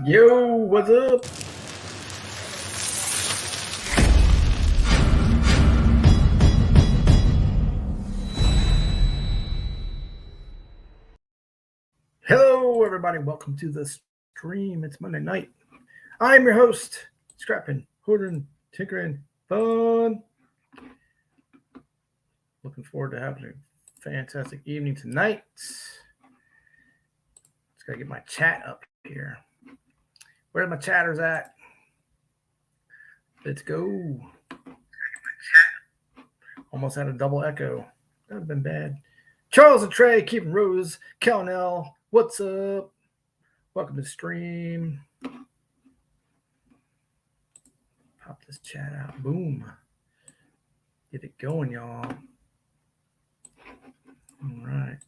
Yo, what's up? Hello, everybody. Welcome to the stream. It's Monday night. I'm your host, Scrapping, Hoarding, Tinkering, Fun. Looking forward to having a fantastic evening tonight. Just gotta get my chat up here. Where are my chatters at? Let's go. Almost had a double echo. That would have been bad. Charles and Trey, Keeping Rose, Calnell, what's up? Welcome to the stream. Pop this chat out. Boom. Get it going, y'all. All right.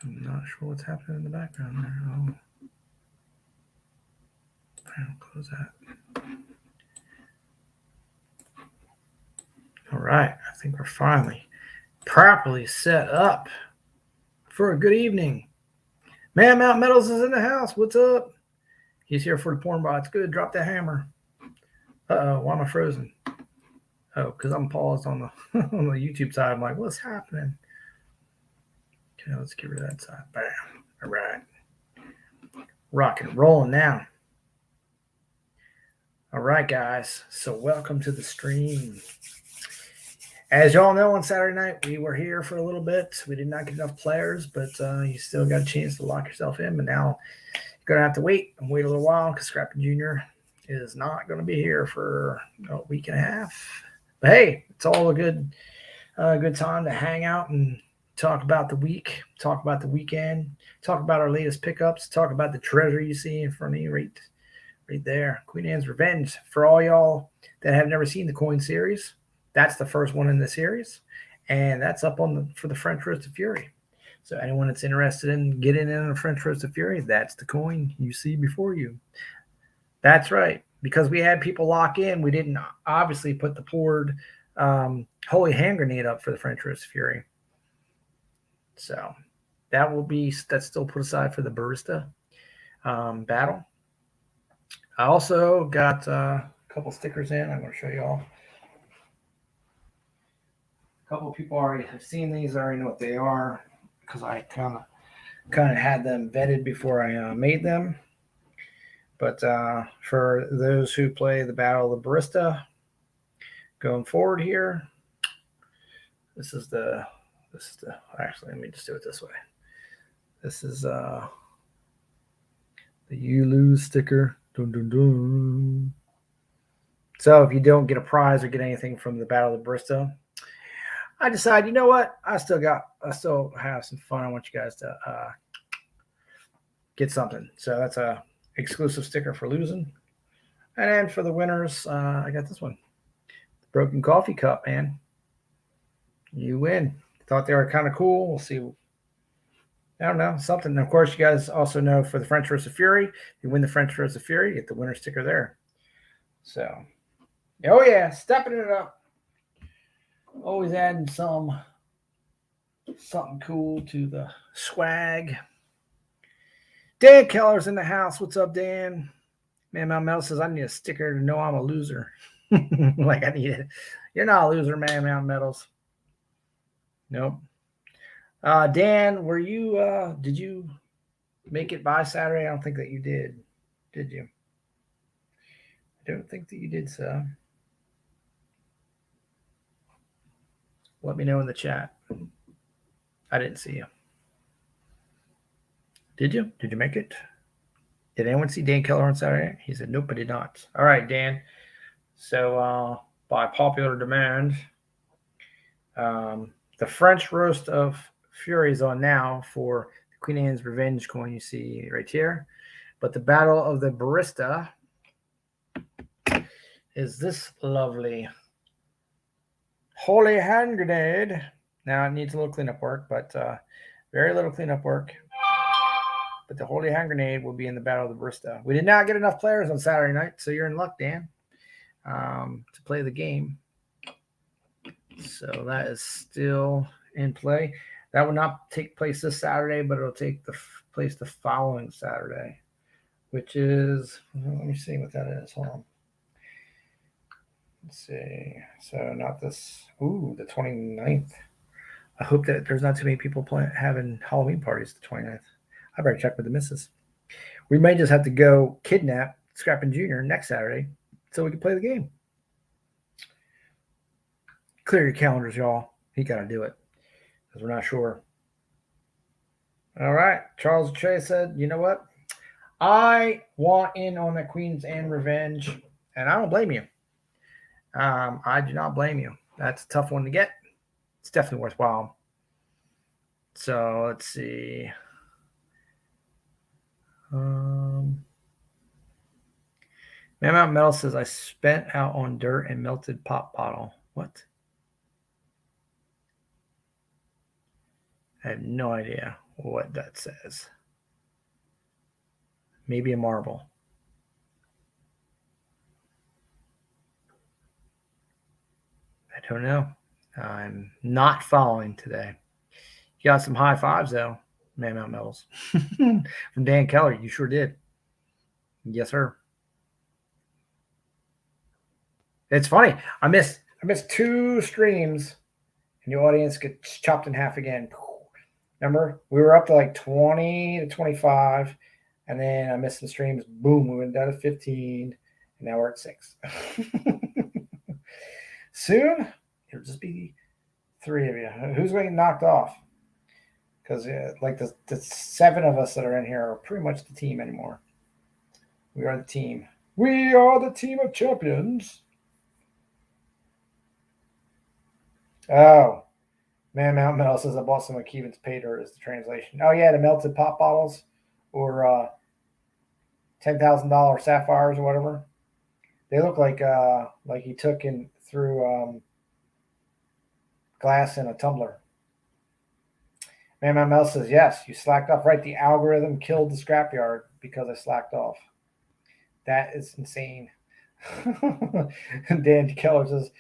I'm not sure what's happening in the background there. I'll close that. All right. I think we're finally properly set up for a good evening. Man Mount Metals is in the house. What's up? He's here for the porn bots. Good. Drop that hammer. Uh-oh. Why am I frozen? Oh, because I'm paused on the on the YouTube side. I'm like, what's happening? Okay, let's get rid of that side. Bam. All right. Rock and rolling now. All right, guys. So welcome to the stream. As y'all know, on Saturday night, we were here for a little bit. We did not get enough players, but you still got a chance to lock yourself in. But now you're going to have to wait and wait a little while because Scrappy Jr. is not going to be here for a week and a half. But hey, it's all a good time to hang out and talk about the week, talk about the weekend, talk about our latest pickups, talk about the treasure you see in front of you right there. Queen Anne's Revenge. For all y'all that have never seen the coin series, that's the first one in the series, and that's up on for the French Roasted Fury. So anyone that's interested in getting in a French Roasted Fury, that's the coin you see before you. That's right. Because we had people lock in, we didn't obviously put the poured Holy Hand Grenade up for the French Roasted Fury. So that's still put aside for the Barista battle. I also got a couple stickers in. I'm going to show you all. A couple of people already have seen these. I already know what they are because I kind of had them vetted before I made them. But for those who play the Battle of the Barista, going forward here, this is the actually, let me just do it this way. This is the You Lose sticker. Dun, dun, dun. So if you don't get a prize or get anything from the Battle of the Barista, I decide, you know what? I still have some fun. I want you guys to get something. So that's a exclusive sticker for losing. And then for the winners, I got this one. The Broken Coffee Cup, man. You win. Thought they were kind of cool. We'll see. I don't know, something. And of course, you guys also know for the French Roasted Fury, if you win the French Roasted Fury, you get the winner sticker there. So, oh yeah, stepping it up. Always adding something cool to the swag. Dan Keller's in the house. What's up, Dan? Man, Mount Metal says I need a sticker to know I'm a loser. Like I need it. You're not a loser, man, Mount Metals. Nope. Dan, were you? Did you make it by Saturday? I don't think that you did. Did you? I don't think that you did, so. Let me know in the chat. I didn't see you. Did you? Did you make it? Did anyone see Dan Keller on Saturday? He said, nope, I did not. All right, Dan. So by popular demand, the French Roast of Fury is on now for the Queen Anne's Revenge coin you see right here. But the Battle of the Barista is this lovely Holy Hand Grenade. Now it needs a little cleanup work, but very little cleanup work. But the Holy Hand Grenade will be in the Battle of the Barista. We did not get enough players on Saturday night, so you're in luck, Dan, to play the game. So that is still in play. That will not take place this Saturday, but it'll take place the following Saturday, which is, let me see what that is. Hold on. Let's see. So not this, the 29th. I hope that there's not too many people having Halloween parties the 29th. I better check with the missus. We may just have to go kidnap Scrappin' Jr. next Saturday so we can play the game. Clear your calendars, y'all. He got to do it because we're not sure. All right. Charles Trey said, you know what? I want in on the Queen's Anne revenge, and I don't blame you. I do not blame you. That's a tough one to get. It's definitely worthwhile. So let's see. Man Mountain Metal says, I spent out on dirt and melted pop bottle. What? I have no idea what that says. Maybe a marble. I don't know. I'm not following today. You got some high fives, though, Man Mountain Metals. From Dan Keller. You sure did. Yes, sir. It's funny. I missed 2 streams, and the audience gets chopped in half again. Remember, we were up to like 20 to 25, and then I missed some streams. Boom, we went down to 15, and now we're at 6. Soon, it'll just be 3 of you. Who's going to get knocked off? Because like the 7 of us that are in here are pretty much the team anymore. We are the team. We are the team of champions. Oh, Man Mountain Metal says I bought some of Keevan's pay dirt is the translation. Oh yeah, the melted pop bottles or $10,000 sapphires or whatever. They look like he took in through glass in a tumbler. Man Mountain Metal says yes, you slacked off. Right, the algorithm killed the scrapyard because I slacked off. That is insane. Dan Keller says,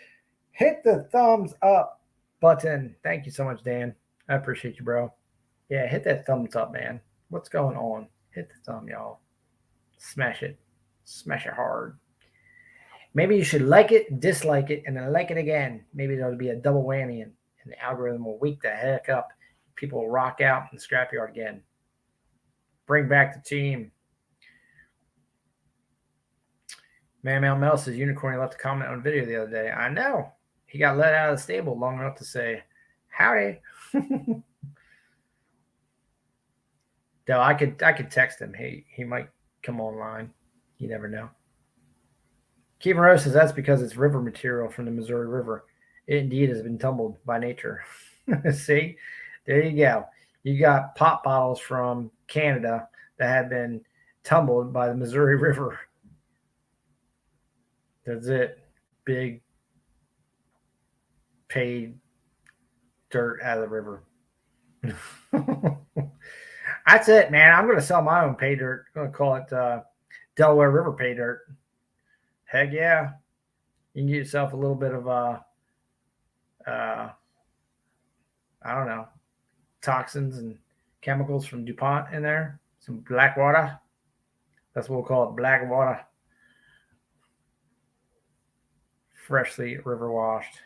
hit the thumbs up button. Thank you so much, Dan. I appreciate you, bro. Yeah, hit that thumbs up, man. What's going on? Hit the thumb, y'all. Smash it. Smash it hard. Maybe you should like it, dislike it, and then like it again. Maybe there'll be a double whammy, and the algorithm will wake the heck up. People will rock out in the scrapyard again. Bring back the team. Man Mountain Metal says Unicorn left a comment on video the other day. I know. He got let out of the stable long enough to say, howdy. Though I could text him. He might come online. You never know. Kevin Rose says that's because it's river material from the Missouri River. It indeed has been tumbled by nature. See? There you go. You got pop bottles from Canada that have been tumbled by the Missouri River. That's it. Big paid dirt out of the river. That's it, man. I'm going to sell my own pay dirt. I'm going to call it Delaware River pay dirt. Heck yeah. You can get yourself a little bit of, I don't know, toxins and chemicals from DuPont in there. Some black water. That's what we'll call it, black water. Freshly river washed,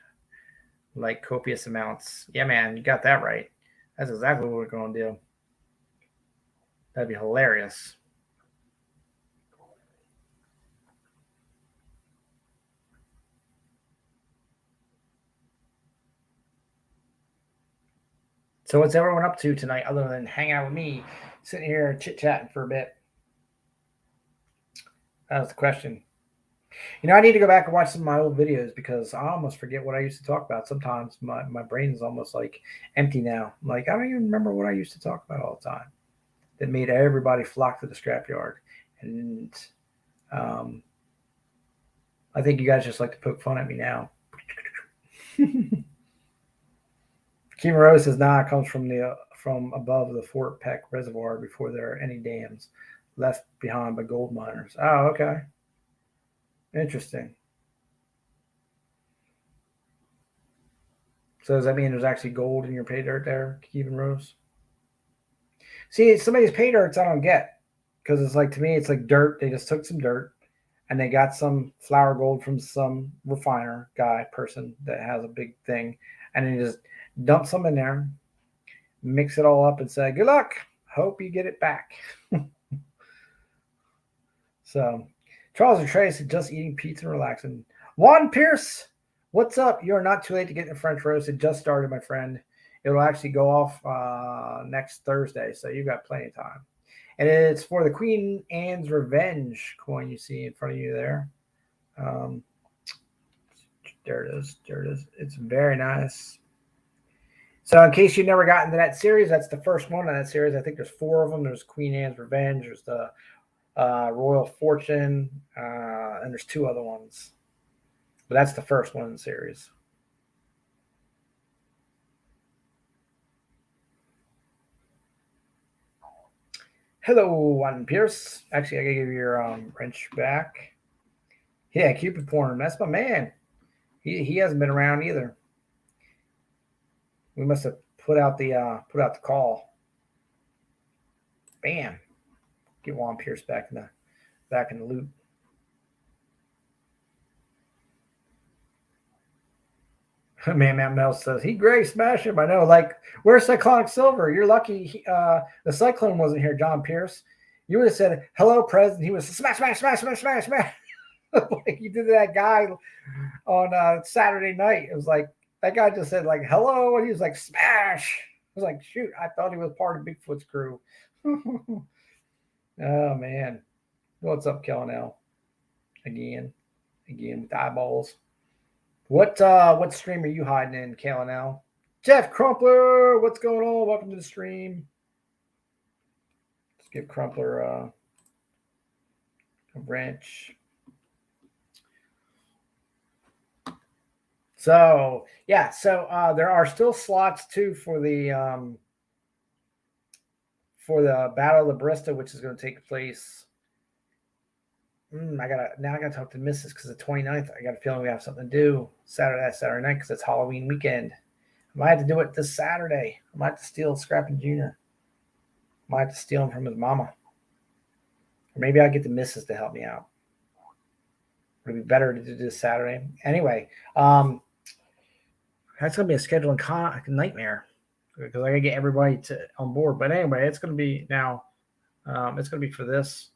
like copious amounts. Yeah, man, you got that right. That's exactly what we're going to do. That'd be hilarious. So what's everyone up to tonight other than hanging out with me, sitting here chit-chatting for a bit? That was the question. You know, I need to go back and watch some of my old videos because I almost forget what I used to talk about. Sometimes my brain is almost like empty now. Like, I don't even remember what I used to talk about all the time that made everybody flock to the scrapyard. And I think you guys just like to poke fun at me now. Kima Rose says, nah, it comes from above the Fort Peck Reservoir before there are any dams left behind by gold miners. Oh, okay. Interesting. So does that mean there's actually gold in your pay dirt there, Kevin Rose? See, some of these pay dirts I don't get because it's like, to me, it's like dirt. They just took some dirt and they got some flour gold from some refiner person that has a big thing, and then just dump some in there, mix it all up, and say, "Good luck. Hope you get it back." So, Charles and Trace just eating pizza and relaxing. Juan Pierce, what's up? You are not too late to get the French roast. It just started, my friend. It'll actually go off next Thursday, so you've got plenty of time. And it's for the Queen Anne's Revenge coin you see in front of you there. There it is. There it is. It's very nice. So in case you never got into that series, that's the first one in that series. I think there's 4 of them. There's Queen Anne's Revenge. There's the Royal Fortune. And there's 2 other ones. But that's the first one in the series. Hello, Juan Pierce. Actually, I gotta give you your wrench back. Yeah, Cupid porn. That's my man. He hasn't been around either. We must have put out the call. Bam. Get Juan Pierce back in the loop. Man, Matt Mel says he Greg smash him. I know. Like, where's Cyclonic Silver? You're lucky the Cyclone wasn't here, John Pierce. You would have said hello, President. He was smash, smash, smash, smash, smash, smash. Like you did to that guy on Saturday night. It was like that guy just said like hello, and he was like smash. I was like, shoot, I thought he was part of Bigfoot's crew. Oh man, what's up, Kellenel? Again with the eyeballs. What stream are you hiding in, Kellenel? Jeff Crumpler, what's going on? Welcome to the stream. Let's give Crumpler a wrench. So yeah, there are still slots too for the Battle of the Barista, which is going to take place. I gotta talk to Mrs. because the 29th, I got a feeling we have something to do Saturday night because it's Halloween weekend. I might have to do it this Saturday. I might have to steal Scrappin' Jr. I might have to steal him from his mama. Or maybe I'll get the Mrs. to help me out. Would it be better to do this Saturday? Anyway, that's going to be a scheduling nightmare because I got to get everybody on board. But anyway, it's going to be now. It's going to be for this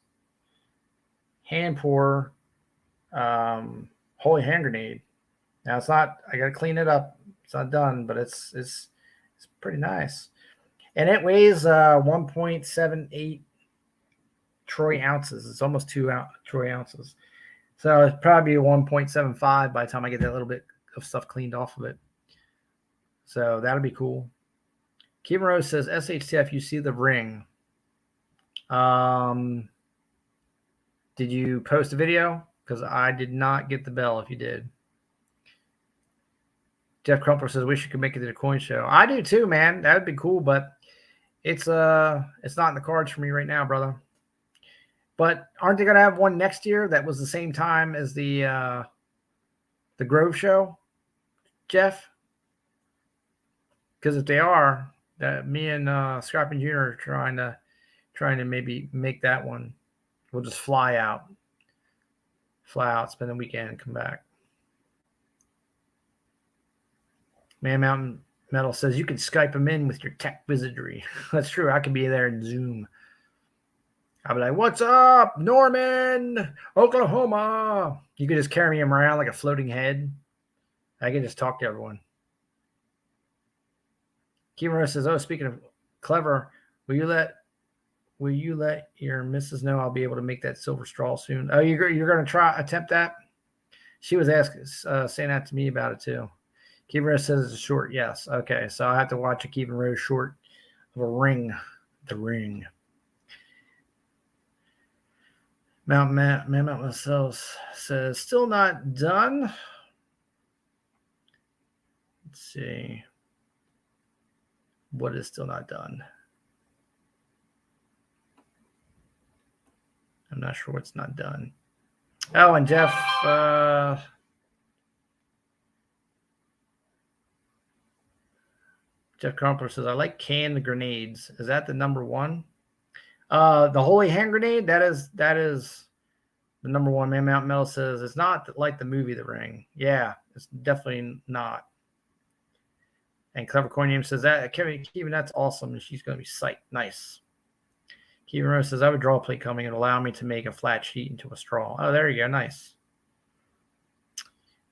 hand pour holy hand grenade. Now it's not. I got to clean it up. It's not done, but it's pretty nice, and it weighs 1.78 troy ounces. It's almost 2 troy ounces. So it's probably 1.75 by the time I get that little bit of stuff cleaned off of it. So that'll be cool. Kim Rose says, SHTF, you see the ring. Did you post a video? Because I did not get the bell if you did. Jeff Crumpler says, wish you could make it to the coin show. I do too, man. That would be cool, but it's not in the cards for me right now, brother. But aren't they going to have one next year that was the same time as the Grove show, Jeff? Because if they are, me and Scrappin' Jr. are trying to maybe make that one. We'll just fly out, spend the weekend, and come back. Man Mountain Metal says you can Skype him in with your tech wizardry. That's true. I could be there in Zoom. I'll be like, what's up, Norman, Oklahoma? You could just carry him around like a floating head. I can just talk to everyone. Kimura says, oh, speaking of clever, will you let your missus know I'll be able to make that silver straw soon? Oh, you're going to attempt that? She was asking, saying that to me about it too. Kimura says it's a short. Yes. Okay. So I have to watch a Kevin Rose short of a ring. The ring. Mount myself says still not done. Let's see. What is still not done? I'm not sure what's not done. Oh, and Jeff, Jeff Crumpler says, I like canned grenades. Is that the number one? The holy hand grenade, that is the number one. Man Mountain Metal says it's not like the movie The Ring. Yeah, it's definitely not. And Clever Coin Name says that Kevin, that's awesome, and she's going to be psyched. Nice. Kevin Rose says I have a draw plate coming and allow me to make a flat sheet into a straw. Oh, there you go. Nice.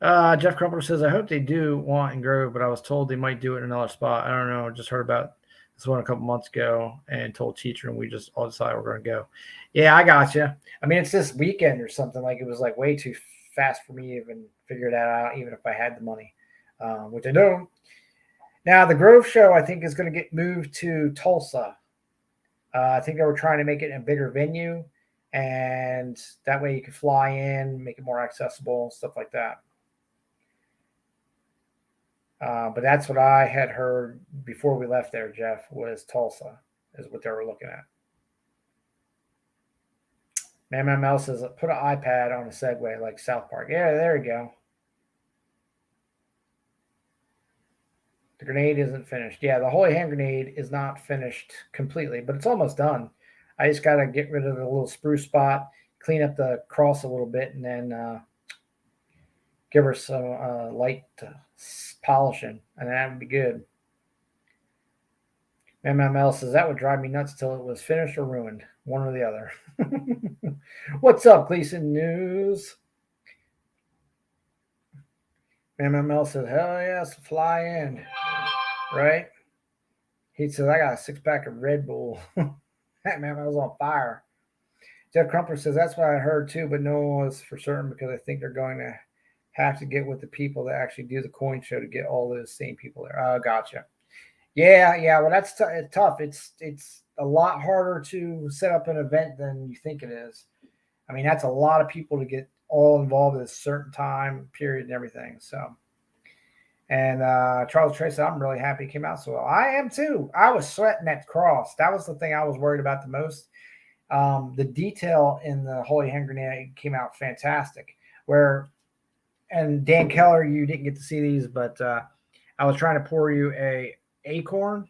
Jeff Crumpler says I hope they do want and grow, but I was told they might do it in another spot. I don't know. I just heard about this one a couple months ago and told teacher, and we just all decided we're going to go. Yeah, I got you. I mean, it's this weekend or something. Like, it was like way too fast for me to even figure that out, even if I had the money, which I don't. Now, the Grove show, I think, is going to get moved to Tulsa. I think they were trying to make it a bigger venue, and that way you could fly in, make it more accessible, stuff like that. But that's what I had heard before we left there, Jeff, was Tulsa is what they were looking at. Man Mouse says, put an iPad on a Segway like South Park. Yeah, there you go. The grenade isn't finished. Yeah, the holy hand grenade is not finished completely, but it's almost done. I just got to get rid of the little spruce spot, clean up the cross a little bit, and then give her some light polishing, and that would be good. MML says that would drive me nuts till it was finished or ruined, one or the other. What's up, Gleason News? MML says, hell yes, fly in, right? He says, I got a 6-pack of Red Bull. That man was on fire. Jeff Crumpler says, that's what I heard too, but no one was for certain because I think they're going to have to get with the people that actually do the coin show to get all those same people there. Oh, gotcha. Yeah. Well, that's tough. It's a lot harder to set up an event than you think it is. I mean, that's a lot of people to get all involved at a certain time period and everything. So, and Charles Trey said, I'm really happy it came out so well. I am too. I was sweating that cross. That was the thing I was worried about the most. The detail in the Holy Hand Grenade came out fantastic. And Dan Keller, you didn't get to see these, but I was trying to pour you a acorn,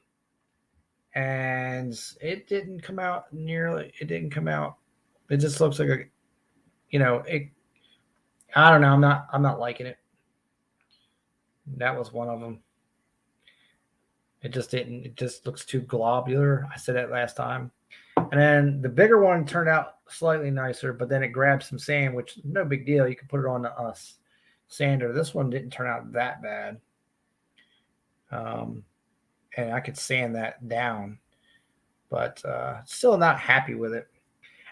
and it didn't come out nearly. It didn't come out. It just looks like I don't know. I'm not liking it. That was one of them. It just didn't. It just looks too globular. I said that last time. And then the bigger one turned out slightly nicer, but then it grabbed some sand, which no big deal. You can put it on the sander. This one didn't turn out that bad. And I could sand that down, but still not happy with it.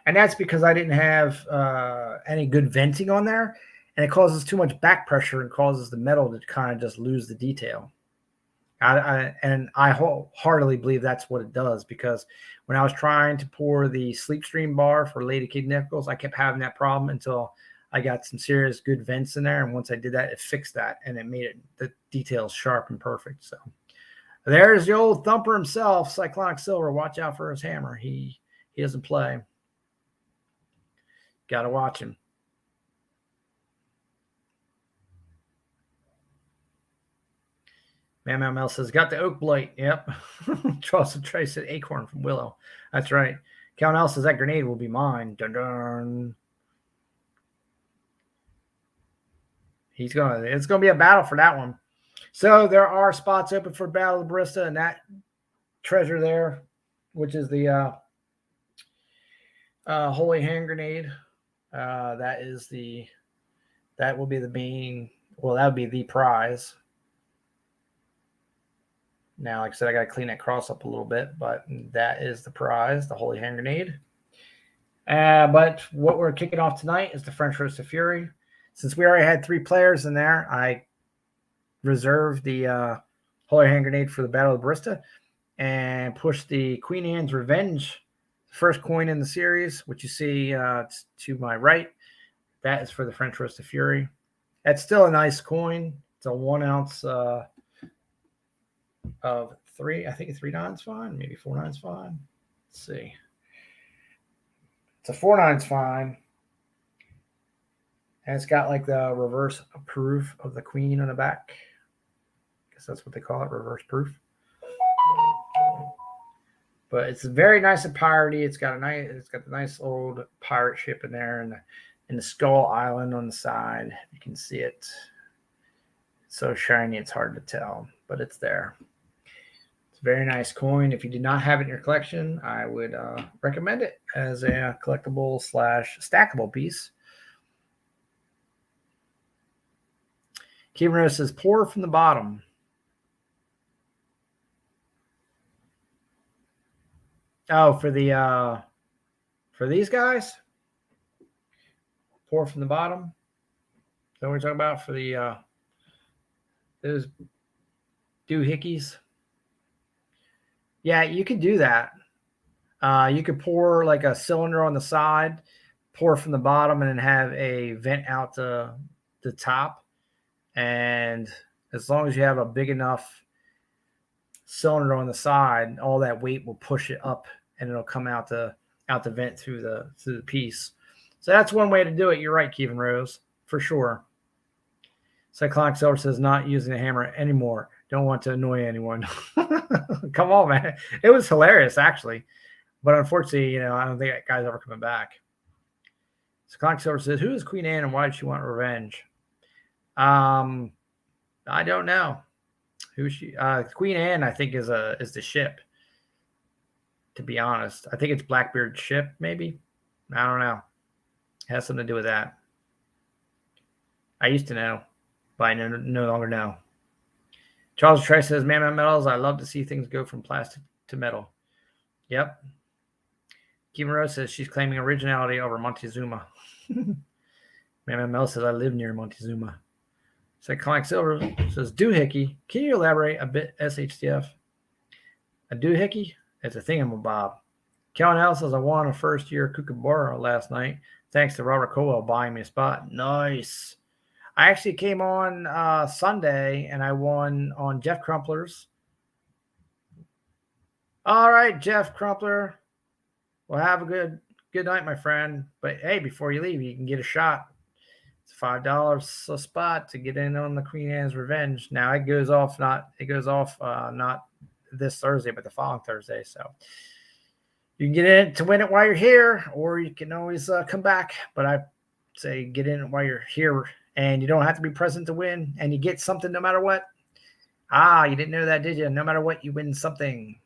And that's because I didn't have any good venting on there, and it causes too much back pressure and causes the metal to kind of just lose the detail. I wholeheartedly believe that's what it does, because when I was trying to pour the Sleepstream bar for Lady Kid Nichols, I kept having that problem until I got some serious good vents in there. And once I did that, it fixed that, and it made the details sharp and perfect. So there's the old thumper himself, Cyclonic Silver. Watch out for his hammer. He doesn't play. Got to watch him. MML says, got the oak blight. Yep. Charles and Trey said acorn from Willow. That's right. Cal says that grenade will be mine. Dun dun. It's gonna be a battle for that one. So there are spots open for Battle of the Barista, and that treasure there, which is the Holy Hand Grenade. That will be the main. Well, that would be the prize. Now, like I said, I got to clean that cross up a little bit, but that is the prize, the Holy Hand Grenade. But what we're kicking off tonight is the French Roast of Fury. Since we already had 3 players in there, I reserved the Holy Hand Grenade for the Battle of the Barista and pushed the Queen Anne's Revenge, first coin in the series, which you see to my right. That is for the French Roast of Fury. That's still a nice coin. It's a 1 ounce of 3. I think a 3/9's fine. Maybe 4/9's fine. Let's see. It's a 4/9's fine. And it's got like the reverse proof of the queen on the back. I guess that's what they call it, reverse proof. But it's very nice and piratey. It's got the nice old pirate ship in there, and the Skull Island on the side. You can see it. It's so shiny, it's hard to tell, but it's there. It's a very nice coin. If you do not have it in your collection, I would recommend it as a collectible / stackable piece. Kevin Rose says, pour from the bottom. Oh, for these guys? Pour from the bottom? Is that what we're talking about for the those doohickeys? Yeah, you could do that. You could pour like a cylinder on the side, pour from the bottom, and then have a vent out the top. And as long as you have a big enough cylinder on the side, all that weight will push it up, and it'll come out the vent through the piece. So that's one way to do it. You're right, Kevin Rose, for sure. Cyclonic Silver says, not using a hammer anymore. Don't want to annoy anyone. Come on, man. It was hilarious, actually. But unfortunately, I don't think that guy's ever coming back. Cyclonic Silver says, who is Queen Anne and why did she want revenge? I don't know. Who she? Queen Anne, I think, is the ship. To be honest, I think it's Blackbeard's ship. Maybe, I don't know. It has something to do with that. I used to know, but I no longer know. Charles Trey says, "Man, metals. I love to see things go from plastic to metal." Yep. Kevin Rose says she's claiming originality over Montezuma. Man, Mel says I live near Montezuma. Cyclonic Silver says, doohickey. Can you elaborate a bit, SHTF? A doohickey? It's a thingamabob. Kellen L says, I won a first-year Kookaburra last night, thanks to Robert Colwell buying me a spot. Nice. I actually came on Sunday, and I won on Jeff Crumpler's. All right, Jeff Crumpler. Well, have a good night, my friend. But, hey, before you leave, you can get a shot. It's $5 a spot to get in on the Queen Anne's Revenge. Now it goes off not this Thursday, but the following Thursday. So you can get in to win it while you're here, or you can always come back. But I say get in while you're here, and you don't have to be present to win, and you get something no matter what. You didn't know that, did you? No matter what, you win something.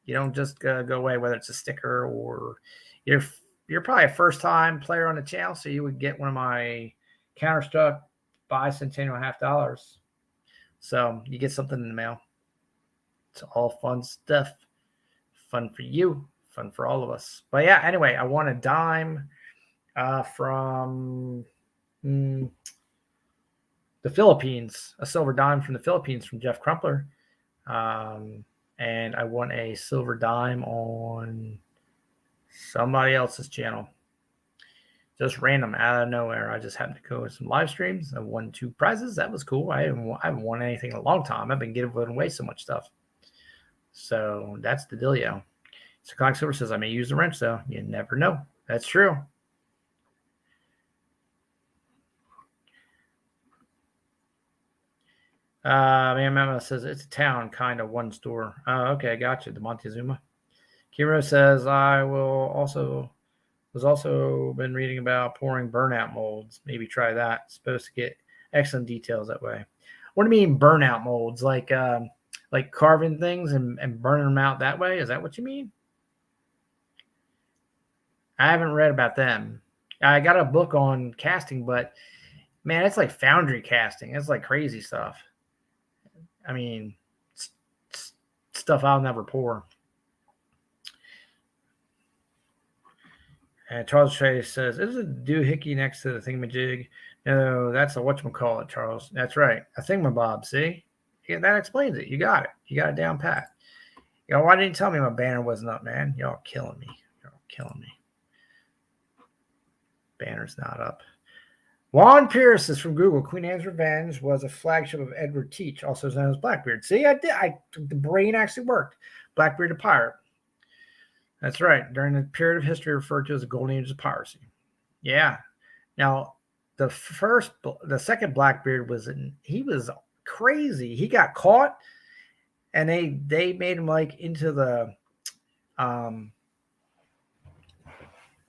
You don't just go away, whether it's a sticker or you're probably a first-time player on the channel, so you would get one of my Counterstruck bicentennial $50. So you get something in the mail. It's all fun stuff. Fun for you. Fun for all of us. But yeah, anyway, I won a dime from the Philippines. A silver dime from the Philippines from Jeff Crumpler. And I won a silver dime on somebody else's channel. Just random, out of nowhere. I just happened to go with some live streams. I won 2 prizes. That was cool. I haven't won anything in a long time. I've been giving away so much stuff. So that's the dealio. So Cox Silver says, I may use the wrench, though. You never know. That's true. Man Mama says, it's a town, kind of one store. Okay, gotcha. The Montezuma. Kiro says, I was also been reading about pouring burnout molds. Maybe try that. Supposed to get excellent details that way. What do you mean burnout molds? Like carving things and burning them out that way? Is that what you mean? I haven't read about them. I got a book on casting, but man, it's like foundry casting. It's like crazy stuff. I mean, stuff I'll never pour. And Charles Trey says, is it a doohickey next to the thingamajig? No, that's a whatchamacallit, Charles. That's right. A thingamabob, see? Yeah, that explains it. You got it. You got it down pat. Why didn't you tell me my banner wasn't up, man? Y'all killing me. Banner's not up. Juan Pierce is from Google. Queen Anne's Revenge was a flagship of Edward Teach, also known as Blackbeard. See, the brain actually worked. Blackbeard the pirate. That's right. During the period of history referred to as the Golden Age of piracy. Yeah. Now, the second Blackbeard he was crazy. He got caught, and they made him like into the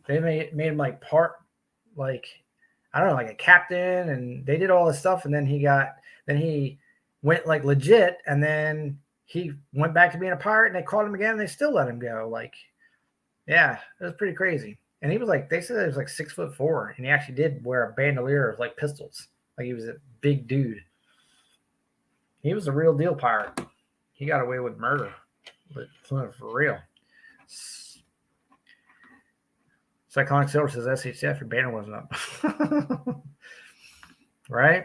they made him like part like I don't know, like a captain, and they did all this stuff, and then he went like legit, and then he went back to being a pirate, and they caught him again, and they still let him go. Like, yeah, it was pretty crazy. And he was like, they said he was like 6'4", and he actually did wear a bandolier of like pistols. Like he was a big dude. He was a real deal pirate. He got away with murder, but for real. Cyclonic Silver says SHF, your banner wasn't up. Right?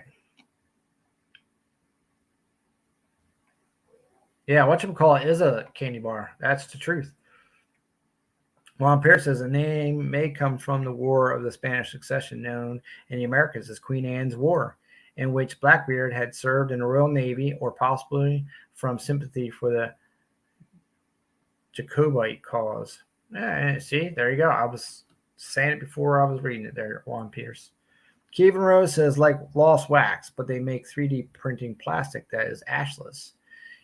Yeah, whatchamacallit is a candy bar. That's the truth. Juan Pierce says the name may come from the War of the Spanish Succession, known in the Americas as Queen Anne's War, in which Blackbeard had served in the Royal Navy, or possibly from sympathy for the Jacobite cause. See, there you go. I was saying it before I was reading it there, Juan Pierce. Kevin Rose says, like lost wax, but they make 3D printing plastic that is ashless.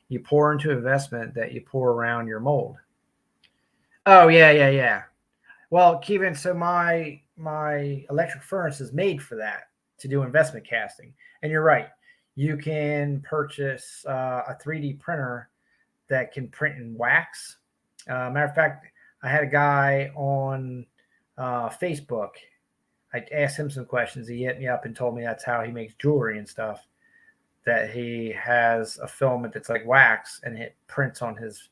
You pour into investment that you pour around your mold. Oh, yeah. Well, Kevin, so my electric furnace is made for that, to do investment casting. And you're right. You can purchase a 3D printer that can print in wax. Matter of fact, I had a guy on Facebook. I asked him some questions. He hit me up and told me that's how he makes jewelry and stuff. That he has a filament that's like wax, and it prints on his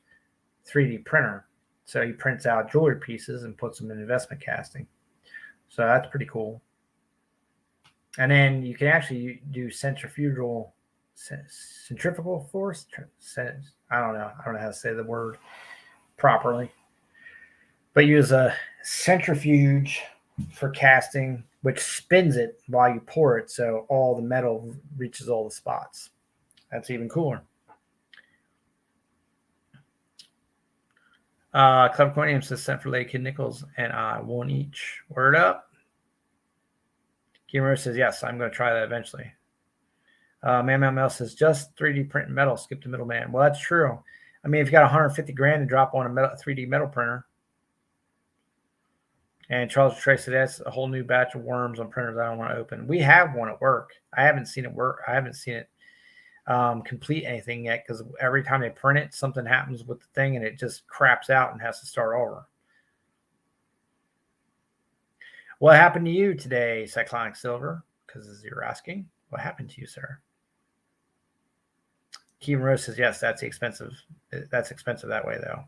3D printer. So he prints out jewelry pieces and puts them in investment casting. So that's pretty cool. And then you can actually do centrifugal force. I don't know how to say the word properly. But use a centrifuge for casting, which spins it while you pour it, so all the metal reaches all the spots. That's even cooler. Club Quantium says sent for Lady Kid Nichols, and I won each. Word up. Gamer says, yes, I'm going to try that eventually. Man says, just 3D print metal, skip the middleman. Well, that's true. I mean, if you got 150 grand to drop on a 3D metal printer. And Charles Tracy said, that's a whole new batch of worms on printers I don't want to open. We have one at work. I haven't seen it work. I haven't seen it complete anything yet, because every time they print it, something happens with the thing and it just craps out and has to start over. What happened to you today, Cyclonic Silver? Because you're asking, what happened to you, sir? Kevin Rose says, yes, that's expensive. That's expensive that way, though.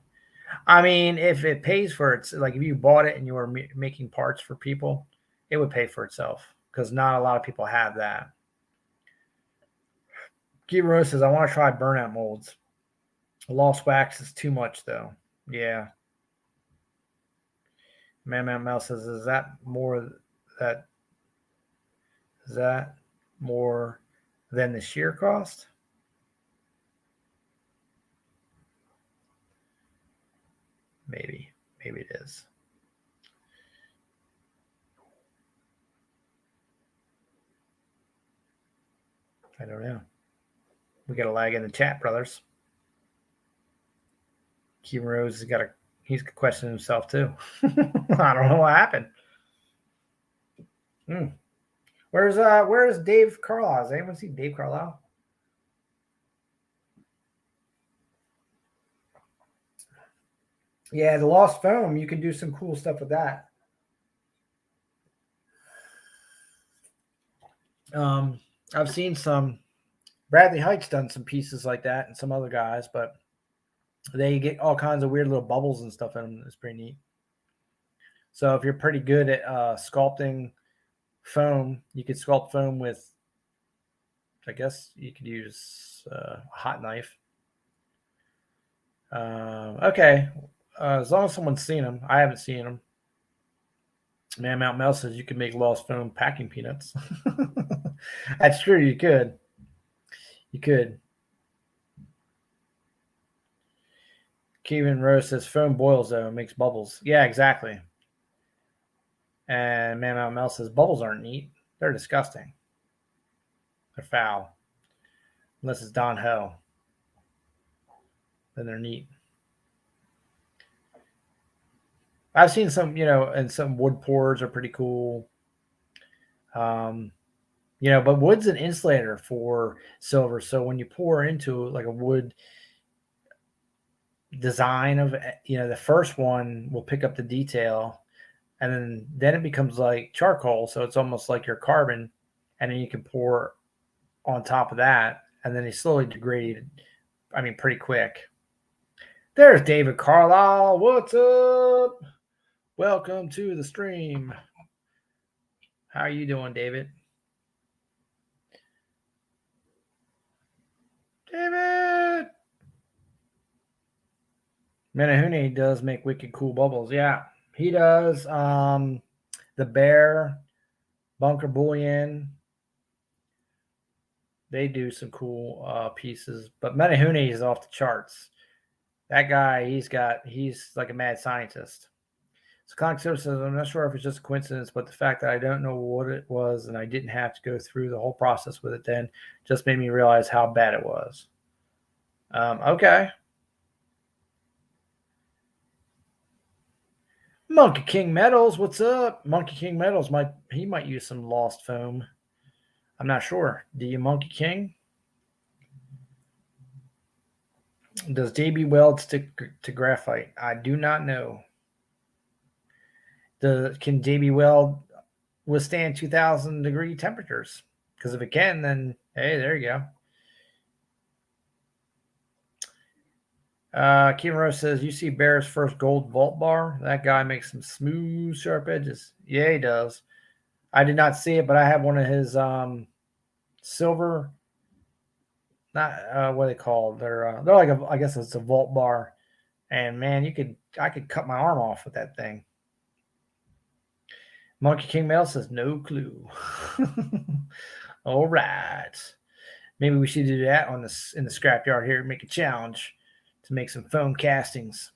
I mean, if it pays for it, like if you bought it and you were making parts for people, it would pay for itself, because not a lot of people have that. Kevin Rose says, I want to try burnout molds. Lost wax is too much, though. Yeah. Man Mel says, is that more than the shear cost? Maybe it is. I don't know. We got a lag in the chat, brothers. Kevin Rose he's questioning himself too. I don't know what happened. Where's Dave Carlisle? Does anyone see Dave Carlisle? Yeah, the lost foam, you can do some cool stuff with that. I've seen some. Bradley Hite's done some pieces like that, and some other guys, but they get all kinds of weird little bubbles and stuff in them. It's pretty neat. So if you're pretty good at sculpting foam, you could sculpt foam with, I guess you could use a hot knife. Okay. As long as someone's seen them. I haven't seen them. Man Mount Mel says you can make lost foam packing peanuts. That's true. You could. Kevin Rose says foam boils, though. It makes bubbles. Yeah, exactly. And Man Mount Mel says bubbles aren't neat. They're disgusting. They're foul. Unless it's Don Ho. then they're neat. I've seen some, and some wood pours are pretty cool. But wood's an insulator for silver. So when you pour into like a wood design of, the first one will pick up the detail, and then it becomes like charcoal. So it's almost like your carbon, and then you can pour on top of that, and then they slowly degrade. I mean, pretty quick. There's David Carlisle. What's up? Welcome to the stream. How are you doing, David? David! Menahune does make wicked cool bubbles. Yeah, he does. The Bear, Bunker Bullion, they do some cool pieces. But Menahune is off the charts. That guy, he's like a mad scientist. So Conic Silver says, I'm not sure if it's just a coincidence, but the fact that I don't know what it was and I didn't have to go through the whole process with it then just made me realize how bad it was. Okay. Monkey King Metals, what's up? Monkey King Metals might use some lost foam. I'm not sure. Do you, Monkey King? Does JB Weld stick to graphite? I do not know. Can JB Weld withstand 2,000 degree temperatures? Because if it can, then hey, there you go. Kim Rose says, you see Bear's first gold vault bar? That guy makes some smooth, sharp edges. Yeah, he does. I did not see it, but I have one of his silver, not what they call. They're like I guess it's a vault bar, and man, I could cut my arm off with that thing. Monkey King Mel says no clue. All right, maybe we should do that in the scrapyard here. Make a challenge to make some foam castings.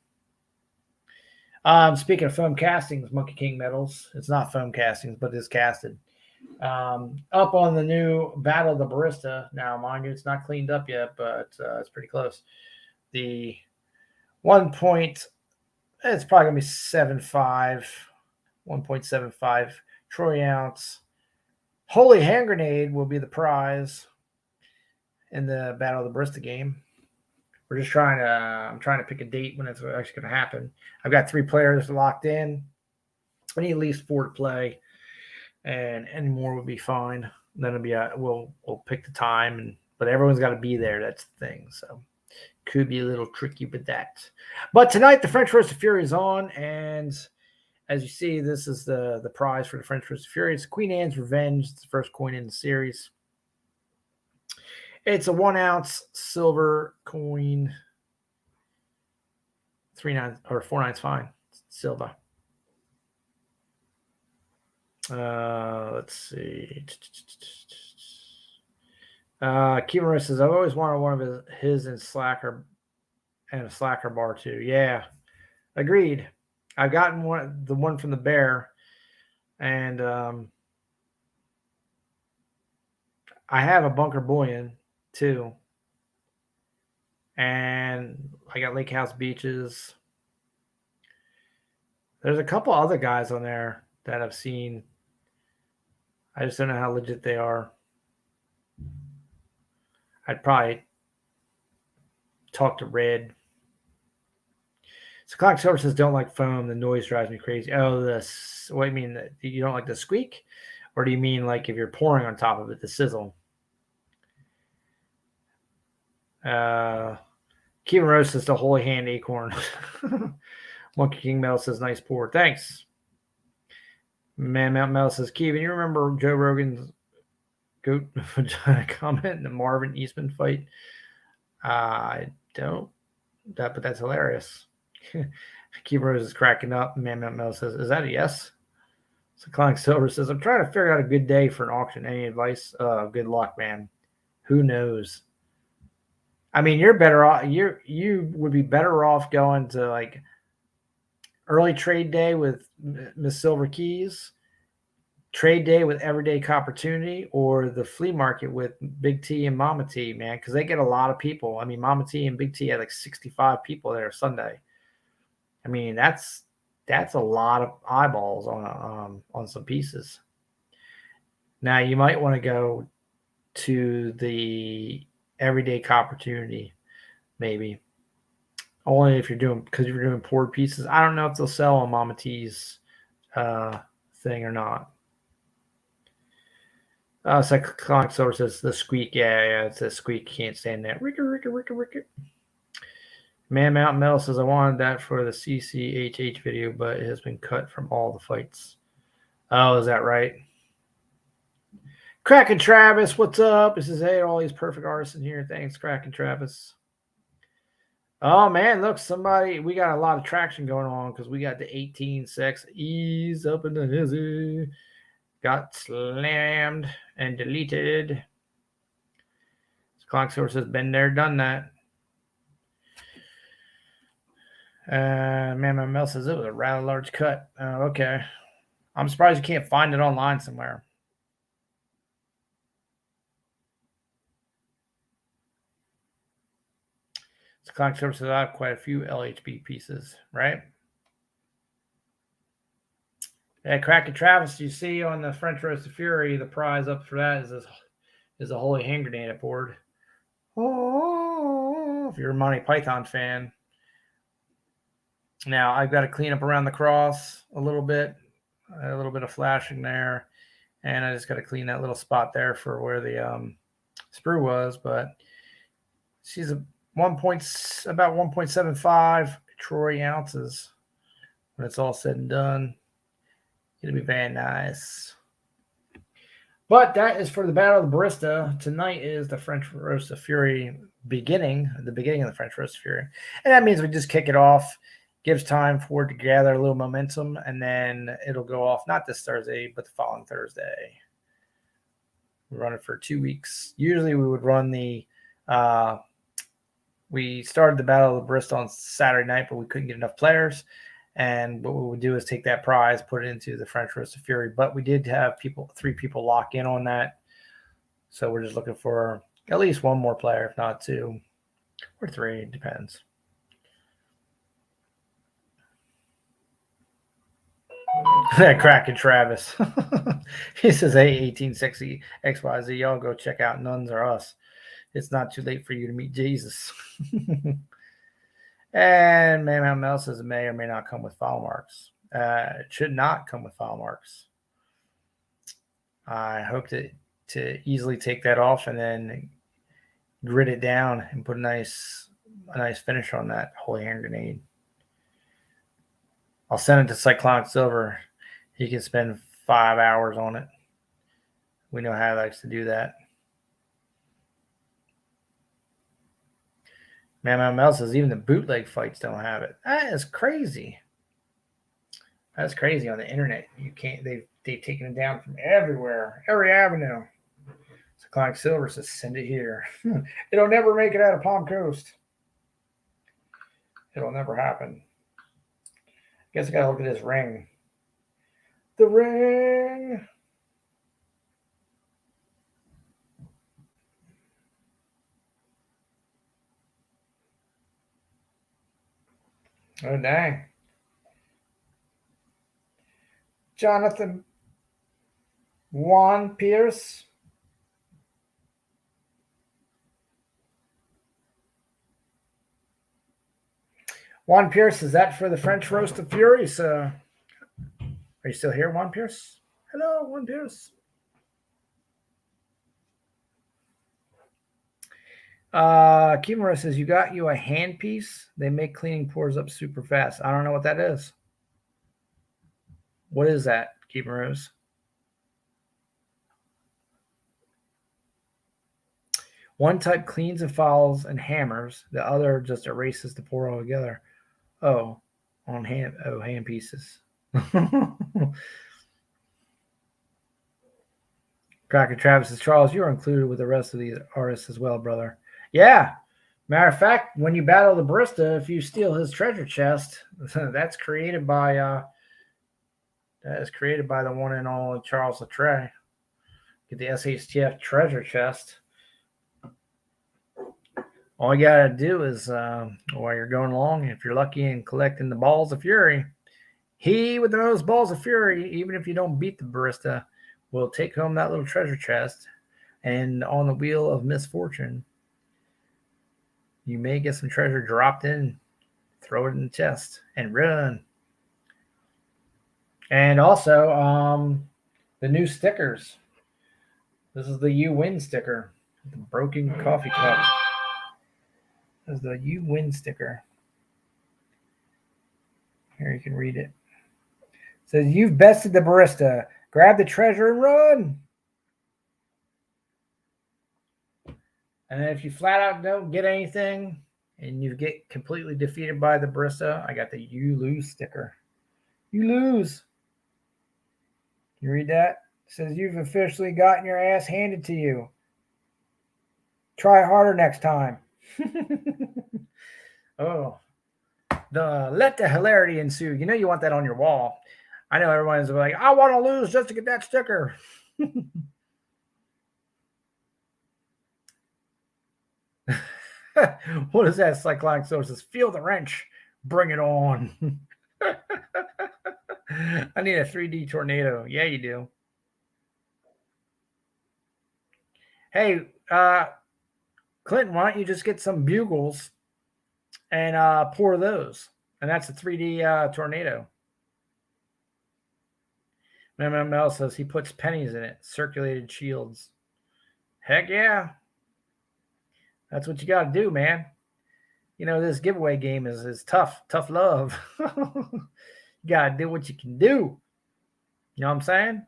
Speaking of foam castings, Monkey King Metals. It's not foam castings, but it's casted. Up on the new Battle of the Barista. Now, mind you, it's not cleaned up yet, but it's pretty close. The 1 point, it's probably going to be 1.75 troy ounce. Holy Hand Grenade will be the prize in the Battle of the Barista game. We're just I'm trying to pick a date when it's actually going to happen. I've got 3 players locked in. I need at least 4 to play, and any more would be fine. Then it'll be we'll pick the time, but everyone's got to be there. That's the thing. So could be a little tricky with that. But tonight the French vs. Fury is on, and as you see, this is the prize for the French vs. Fury. It's Queen Anne's Revenge. It's the first coin in the series. It's a 1 ounce silver coin. 4/9's fine. Silver. Let's see. Kimura says, I've always wanted one of his in Slacker and a Slacker bar too. Yeah, agreed. I've gotten the one from the Bear, and I have a Bunker Bullion too, and I got Lake House Beaches. There's a couple other guys on there that I've seen. I just don't know how legit they are. I'd probably talk to Red. So Clock Silver says, don't like foam. The noise drives me crazy. Oh, what do you mean? You don't like the squeak? Or do you mean like if you're pouring on top of it, the sizzle? Kevin Rose says, the Holy Hand Acorn. Monkey King Metal says, nice pour. Thanks. Man Mount Metal says, Kevin, you remember Joe Rogan's goat vagina comment in the Marvin Eastman fight? I don't. But that's hilarious. Kevin Rose is cracking up. Man Mount Metal says, is that a yes? So Clonic Silver says, I'm trying to figure out a good day for an auction. Any advice? Good luck, man. Who knows? I mean, you're better off. You would be better off going to like early trade day with Miss Silver Keys trade day with everyday opportunity, or the flea market with Big T and Mama T, man, because they get a lot of people. I mean, Mama T and Big T had like 65 people there Sunday. I mean, that's a lot of eyeballs on some pieces. Now you might want to go to the everyday opportunity, maybe. Only if you're doing, because if you're doing poured pieces. I don't know if they'll sell on Mama T's thing or not. Cyclonic Silver says the squeak. Yeah, it's a squeak. Can't stand that. Ricker. Man Mountain Metal says I wanted that for the CCHH video, but it has been cut from all the fights. Oh, is that right? Kraken Travis, what's up? This is hey, all these perfect artists in here. Thanks, Kraken Travis. Oh man, look, we got a lot of traction going on because we got the 18 sex ease up in the hizzy. Got slammed and deleted. Clock Source has been there, done that. Man, my mail says it was a rather large cut. Okay. I'm surprised you can't find it online somewhere. So Clock Source says I have quite a few LHB pieces, right? Yeah, Kraken Travis, you see on the French Roasted Fury, the prize up for that is a holy hand grenade aboard. Oh, if you're a Monty Python fan. Now I've got to clean up around the cross a little bit of flashing there, and I just got to clean that little spot there for where the sprue was. But she's about 1.75 troy ounces when it's all said and done. It'll be very nice. But that is for the Battle of the Barista. Tonight is the French Roasted Fury the beginning of the French Roasted Fury. And that means we just kick it off. Gives time for it to gather a little momentum, and then it'll go off not this Thursday, but the following Thursday. We run it for 2 weeks. Usually we would run we started the Battle of the Barista on Saturday night, but we couldn't get enough players. And what we would do is take that prize, put it into the French Roasted Fury. But we did have 3 people lock in on that. So we're just looking for at least one more player, if not 2 or 3, it depends. Kraken Travis. He says, hey, 1860 XYZ, y'all go check out Nuns Are Us. It's not too late for you to meet Jesus. And Man Mel says it may or may not come with foul marks. It should not come with foul marks. I hope to easily take that off and then grit it down and put a nice finish on that holy hand grenade. I'll send it to Cyclonic Silver. He can spend 5 hours on it. We know how he likes to do that. Man Mel says even the bootleg fights don't have it. That is crazy. That's crazy on the internet. You can't. They've taken it down from everywhere, every avenue. Cyclonic Silver says send it here. It'll never make it out of Palm Coast. It'll never happen. I guess I gotta look at this ring. The ring. Oh, dang. Jonathan Juan Pierce. Juan Pierce, is that for the French Roasted Fury? Are you still here, Juan Pierce? Hello, Juan Pierce. Kimura says, you got you a hand piece? They make cleaning pours up super fast. I don't know what that is. What is that, Kimura? One type cleans and files and hammers. The other just erases the pour altogether. Oh, hand pieces. Cracker Travis says, Charles, you are included with the rest of these artists as well, brother. Yeah. Matter of fact, when you battle the Barista, if you steal his treasure chest, that's created by That is created by the one and only Charles Latreille. Get the SHTF treasure chest. All you gotta do is, while you're going along, if you're lucky and collecting the balls of fury, he with the most balls of fury, even if you don't beat the barista, will take home that little treasure chest. And on the wheel of misfortune, you may get some treasure dropped in, throw it in the chest, and run. And also, the new stickers. This is the You Win sticker, the broken coffee cup. This is the You Win sticker. Here you can read it. It says, "You've bested the barista. Grab the treasure and run." And then if you flat out don't get anything and you get completely defeated by the barista, I got the You Lose sticker. You lose. You read that? It says, "You've officially gotten your ass handed to you. Try harder next time." Oh, let the hilarity ensue. You know you want that on your wall. I know everyone's like, "I want to lose just to get that sticker." What is that? Cyclonic sources. Feel the wrench. Bring it on. I need a 3D tornado. Yeah, you do. Hey, Clinton, why don't you just get some bugles and pour those? And that's a 3D tornado. MML says he puts pennies in it. Circulated shields. Heck yeah. That's what you got to do, man. You know, this giveaway game is tough love. You got to do what you can do. You know what I'm saying?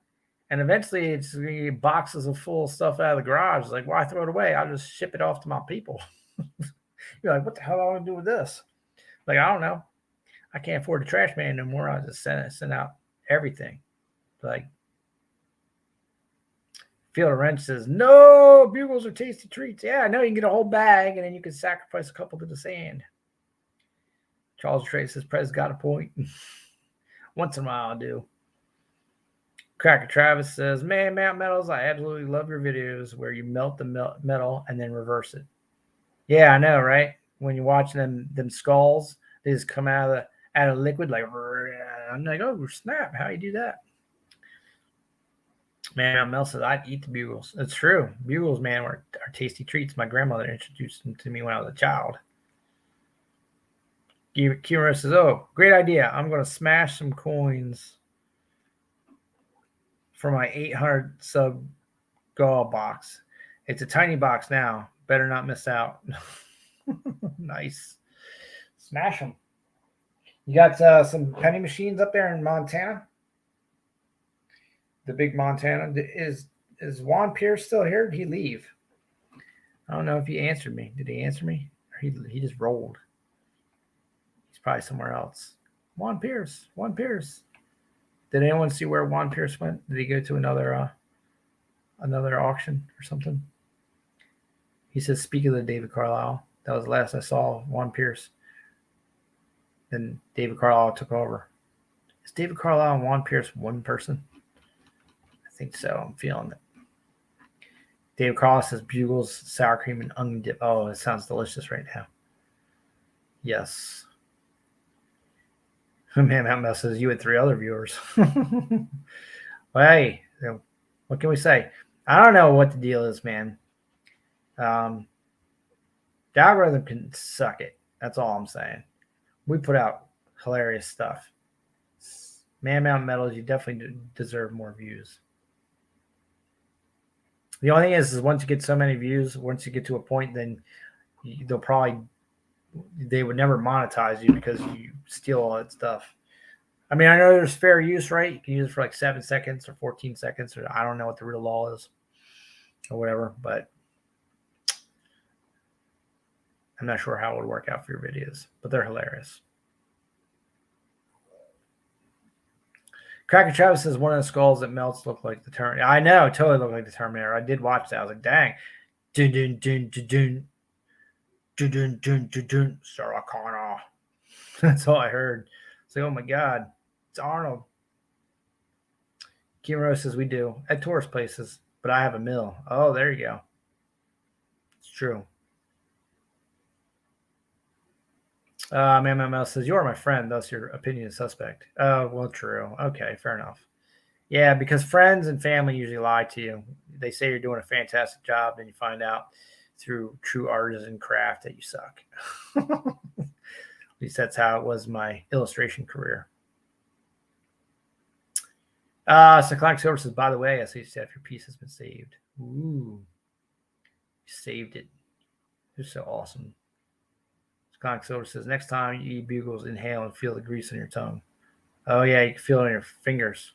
And eventually it's boxes of full stuff out of the garage. It's like, why throw it away? I'll just ship it off to my people. You're like, what the hell do I want to do with this? Like, I don't know. I can't afford a trash man no more. I'll just send out everything. Like, Field of Wrench says, "No, bugles are tasty treats." Yeah, I know. You can get a whole bag, and then you can sacrifice a couple to the sand. Charles Trey says, "Prez got a point." Once in a while, I do. Cracker Travis says, "Man, Mount Metals, I absolutely love your videos where you melt the metal and then reverse it." Yeah, I know, right? When you're watching them skulls, they just come out of liquid like. I'm like, oh snap! How do you do that? Man, Mel says, "I'd eat the bugles." It's true. Bugles, man, are tasty treats. My grandmother introduced them to me when I was a child. Kira says, "Oh, great idea. I'm going to smash some coins for my 800 sub gall box. It's a tiny box now. Better not miss out." Nice. Smash them. You got some penny machines up there in Montana? The big Montana. Is Juan Pierce still here? Did he leave? I don't know if he answered me. Did he answer me? Or he just rolled. He's probably somewhere else. Juan Pierce. Did anyone see where Juan Pierce went? Did he go to another auction or something? He says, "Speak of the David Carlisle." That was the last I saw Juan Pierce. Then David Carlisle took over. Is David Carlisle and Juan Pierce one person? I think so. I'm feeling it. David Carlisle says bugles, sour cream, and onion dip. Oh, it sounds delicious right now. Yes. Man, that messes you and 3 other viewers. Well, hey, what can we say? I don't know what the deal is, man. The algorithm can suck it. That's all I'm saying. We put out hilarious stuff. Man Mountain Metals, you definitely deserve more views. The only thing is once you get so many views, once you get to a point, then they would never monetize you because you steal all that stuff. I mean, I know there's fair use, right? You can use it for like 7 seconds or 14 seconds, or I don't know what the real law is or whatever, but I'm not sure how it would work out for your videos, but they're hilarious. Cracker Travis says one of the skulls that melts look like the Terminator. I know, totally look like the Terminator. I did watch that. I was like, dang. Dun dun dun dun dun dun dun dun dun dun. Sarah Connor. That's all I heard. It's like, oh my God, it's Arnold. Kimuro says we do at tourist places, but I have a mill. Oh, there you go. It's true. MML says you are my friend, thus your opinion is suspect. Oh, well, true. Okay, fair enough. Yeah, because friends and family usually lie to you. They say you're doing a fantastic job, then you find out through true artisan craft that you suck. At least that's how it was my illustration career. Cyclonic Silver says, by the way, SHF, your piece has been saved. Ooh. You saved it. You're so awesome. Cyclonic Silver says, next time you eat bugles, inhale and feel the grease on your tongue. Oh, yeah, you can feel it on your fingers.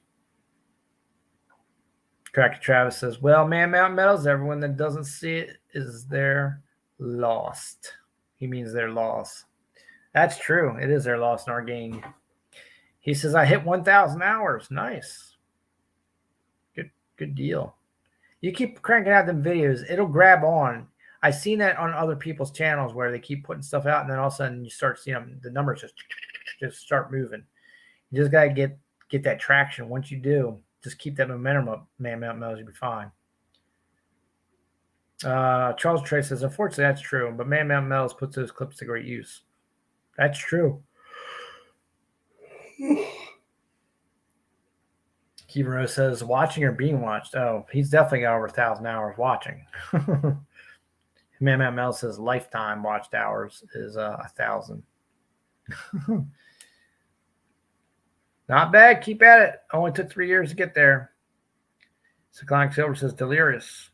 Cracker Travis says, well, Man Mountain Metals, everyone that doesn't see it is their lost. He means their loss. That's true. It is their loss and our gain. He says, I hit 1,000 hours. Nice. Good deal. You keep cranking out them videos, it'll grab on. I've seen that on other people's channels where they keep putting stuff out, and then all of a sudden you start seeing them, the numbers just start moving. You just gotta get that traction. Once you do, just keep that momentum up, Man Mountain Metals, you'll be fine. Charles Trey says, unfortunately, that's true, but Man Mountain Metals puts those clips to great use. That's true. Kivaro says, watching or being watched? Oh, he's definitely got over 1,000 hours watching. Man Mountain Metals says, lifetime watched hours is 1,000. Not bad. Keep at it. Only took 3 years to get there. Cyclonic Silver says, delirious.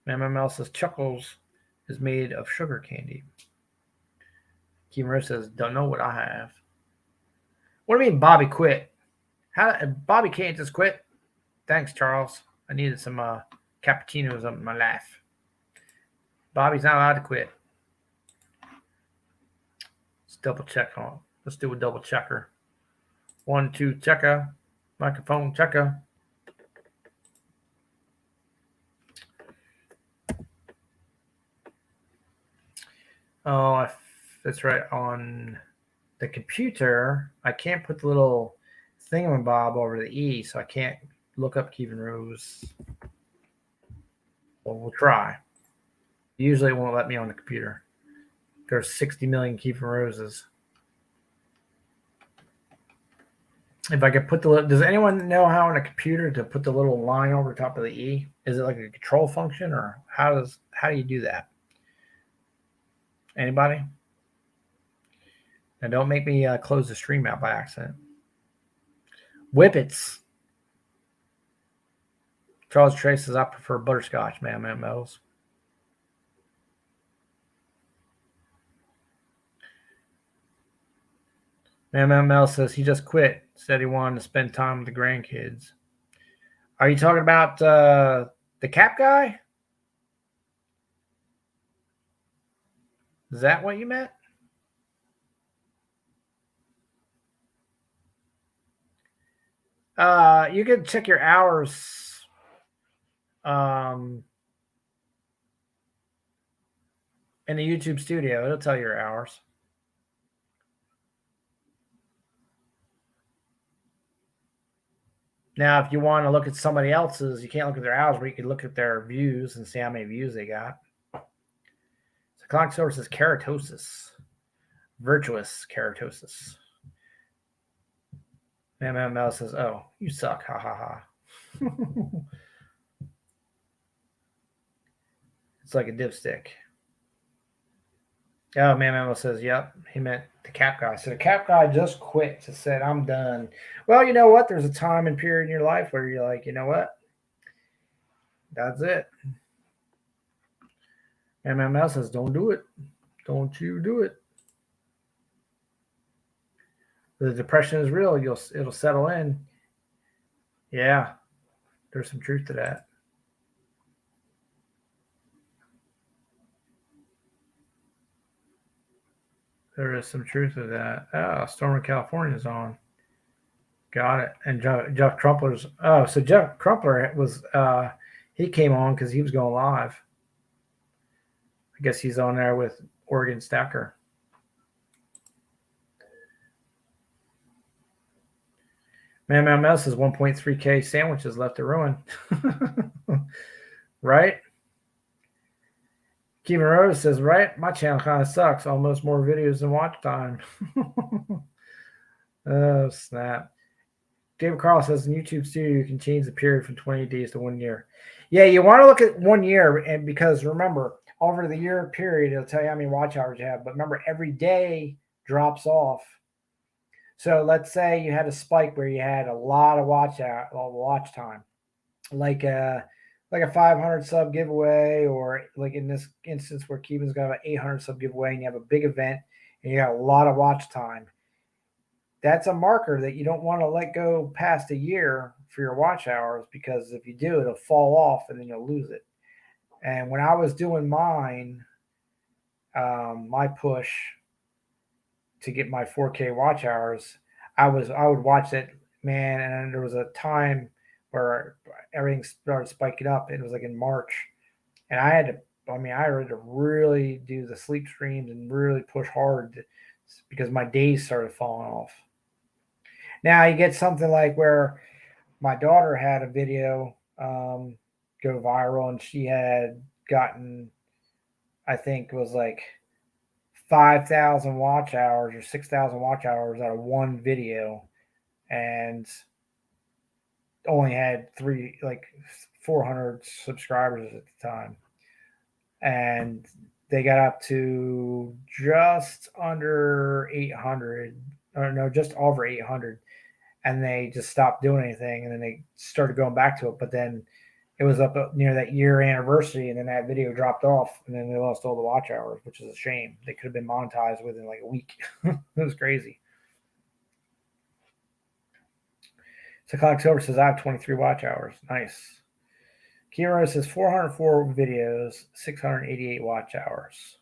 MML says, Chuckles is made of sugar candy. Kimura says, don't know what I have. What do you mean Bobby quit? Bobby can't just quit? Thanks, Charles. I needed some cappuccinos in my life. Bobby's not allowed to quit. Let's double check on. Let's do a double checker. 1, 2, checker. Microphone checker. Oh, that's right. On the computer, I can't put the little thingamabob over the E, so I can't look up Kevin Rose. Well, we'll try. Usually it won't let me on the computer. There's 60 million Kevin Roses. If I could put the, does anyone know how on a computer to put the little line over top of the E? Is it like a control function, or how do you do that? Anybody? And don't make me close the stream out by accident. Whippets. Charles Trace says, I prefer butterscotch, Man Metals. Man Mel says he just quit. Said he wanted to spend time with the grandkids. Are you talking about the cap guy? Is that what you meant? You can check your hours in the YouTube studio. It'll tell you your hours. Now, if you want to look at somebody else's, you can't look at their hours, but you can look at their views and see how many views they got. So clock source is keratosis. Virtuous keratosis. Man Mel says, oh, you suck. Ha ha ha. It's like a dipstick. Oh, Man Mel says, yep. He meant the cap guy. So the cap guy just quit. Just said, I'm done. Well, you know what? There's a time and period in your life where you're like, you know what? That's it. MML says, don't do it. Don't you do it. The depression is real. It'll settle in. Yeah, there's some truth to that. There is some truth to that. Oh, Storm of California is on. Got it. And Jeff Crumpler's. Oh, so Jeff Crumpler was. He came on because he was going live. I guess he's on there with Oregon Stacker. Man Mouse says 1.3K sandwiches left to ruin. Right? Kevin Rose says, right? My channel kind of sucks. Almost more videos than watch time. Oh, snap. David Carl says in YouTube Studio, you can change the period from 20 days to 1 year. Yeah, you want to look at 1 year, and because remember, over the year period, it'll tell you how many watch hours you have. But remember, every day drops off. So let's say you had a spike where you had a lot of watch time, like a 500 sub giveaway, or like in this instance where Kevin's got an 800 sub giveaway, and you have a big event and you got a lot of watch time. That's a marker that you don't want to let go past a year for your watch hours, because if you do, it'll fall off and then you'll lose it. And when I was doing mine, my push to get my 4K watch hours, I would watch it, man, and there was a time where everything started spiking up. It was like in March, and I had to really do the sleep streams and really push hard because my days started falling off. Now you get something like where my daughter had a video go viral, and she had gotten, I think it was like 5,000 watch hours or 6,000 watch hours out of one video, and only had 400 subscribers at the time. And they got up to just under 800, or no, just over 800. And they just stopped doing anything, and then they started going back to it. But then it was up near that year anniversary, and then that video dropped off, and then they lost all the watch hours, which is a shame. They could have been monetized within like a week. It was crazy. So Clock Silver says, I have 23 watch hours. Nice. Kiro says 404 videos, 688 watch hours.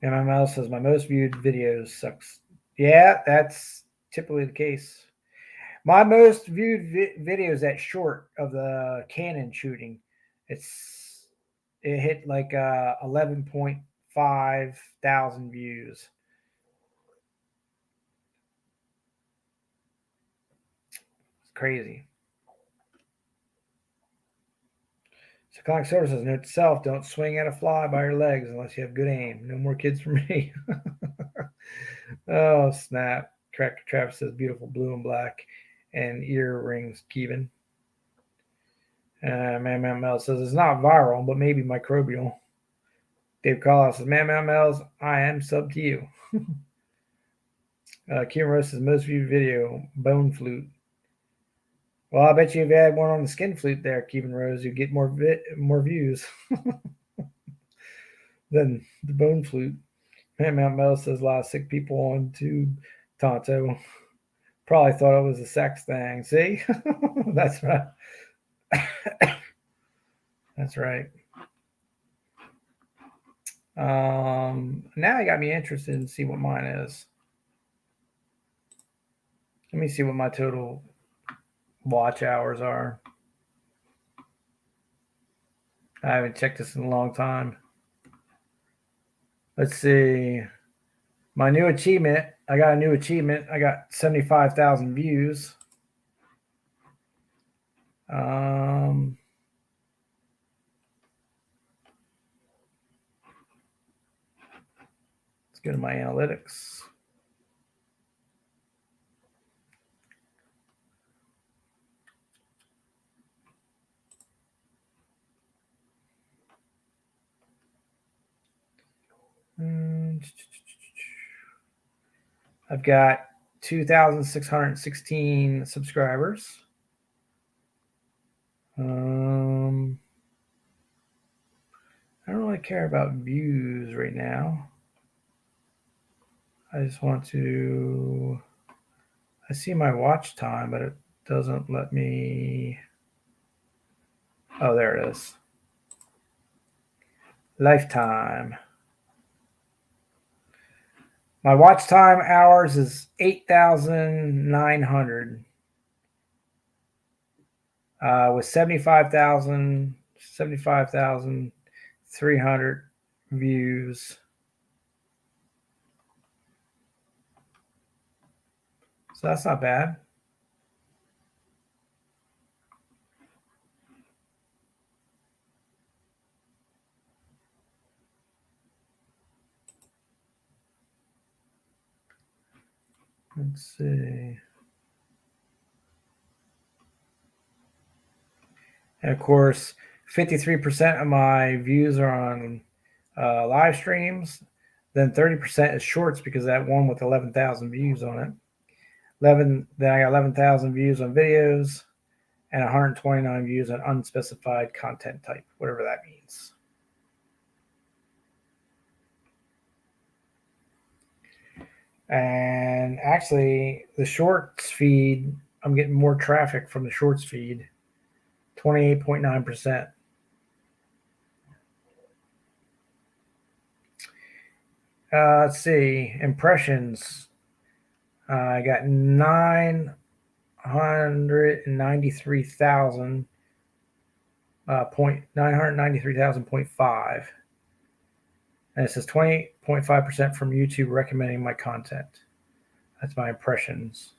And my mouse says my most viewed videos sucks. Yeah, that's typically the case. My most viewed video is that short of the cannon shooting. It hit like 11.5 thousand views. It's crazy. So Conic Silver says, note to self, don't swing at a fly by your legs unless you have good aim. No more kids for me. Oh, snap. Tractor Travis says, beautiful blue and black and earrings, Kevin. Man Mel says, it's not viral, but maybe microbial. Dave Carlos says, Man Mel's, I am sub to you. Kim Rose says, most viewed video, bone flute. Well, I bet you if you had one on the skin flute there, Kevin Rose, you'd get more views than the bone flute. Man Mel says, a lot of sick people on tube. Tonto probably thought it was a sex thing. See? That's right. That's right. Now you got me interested in see what mine is. Let me see what my total watch hours are. I haven't checked this in a long time. Let's see. My new achievement. I got a new achievement. I got 75,000 views. Let's go to my analytics. I've got 2,616 subscribers. I don't really care about views right now. I just want to, I see my watch time, but it doesn't let me. Oh, there it is. Lifetime. My watch time hours is 8,900 with 75,300 views. So that's not bad. Let's see. And of course, 53% of my views are on live streams. Then 30% is shorts because that one with 11,000 views on it. Then I got 11,000 views on videos and 129 views on unspecified content type, whatever that means. And actually, the shorts feed, I'm getting more traffic from the shorts feed, 28.9%. Let's see, impressions. I got 993,000 993,000.5, and it says 20.5% from YouTube recommending my content. That's my impressions.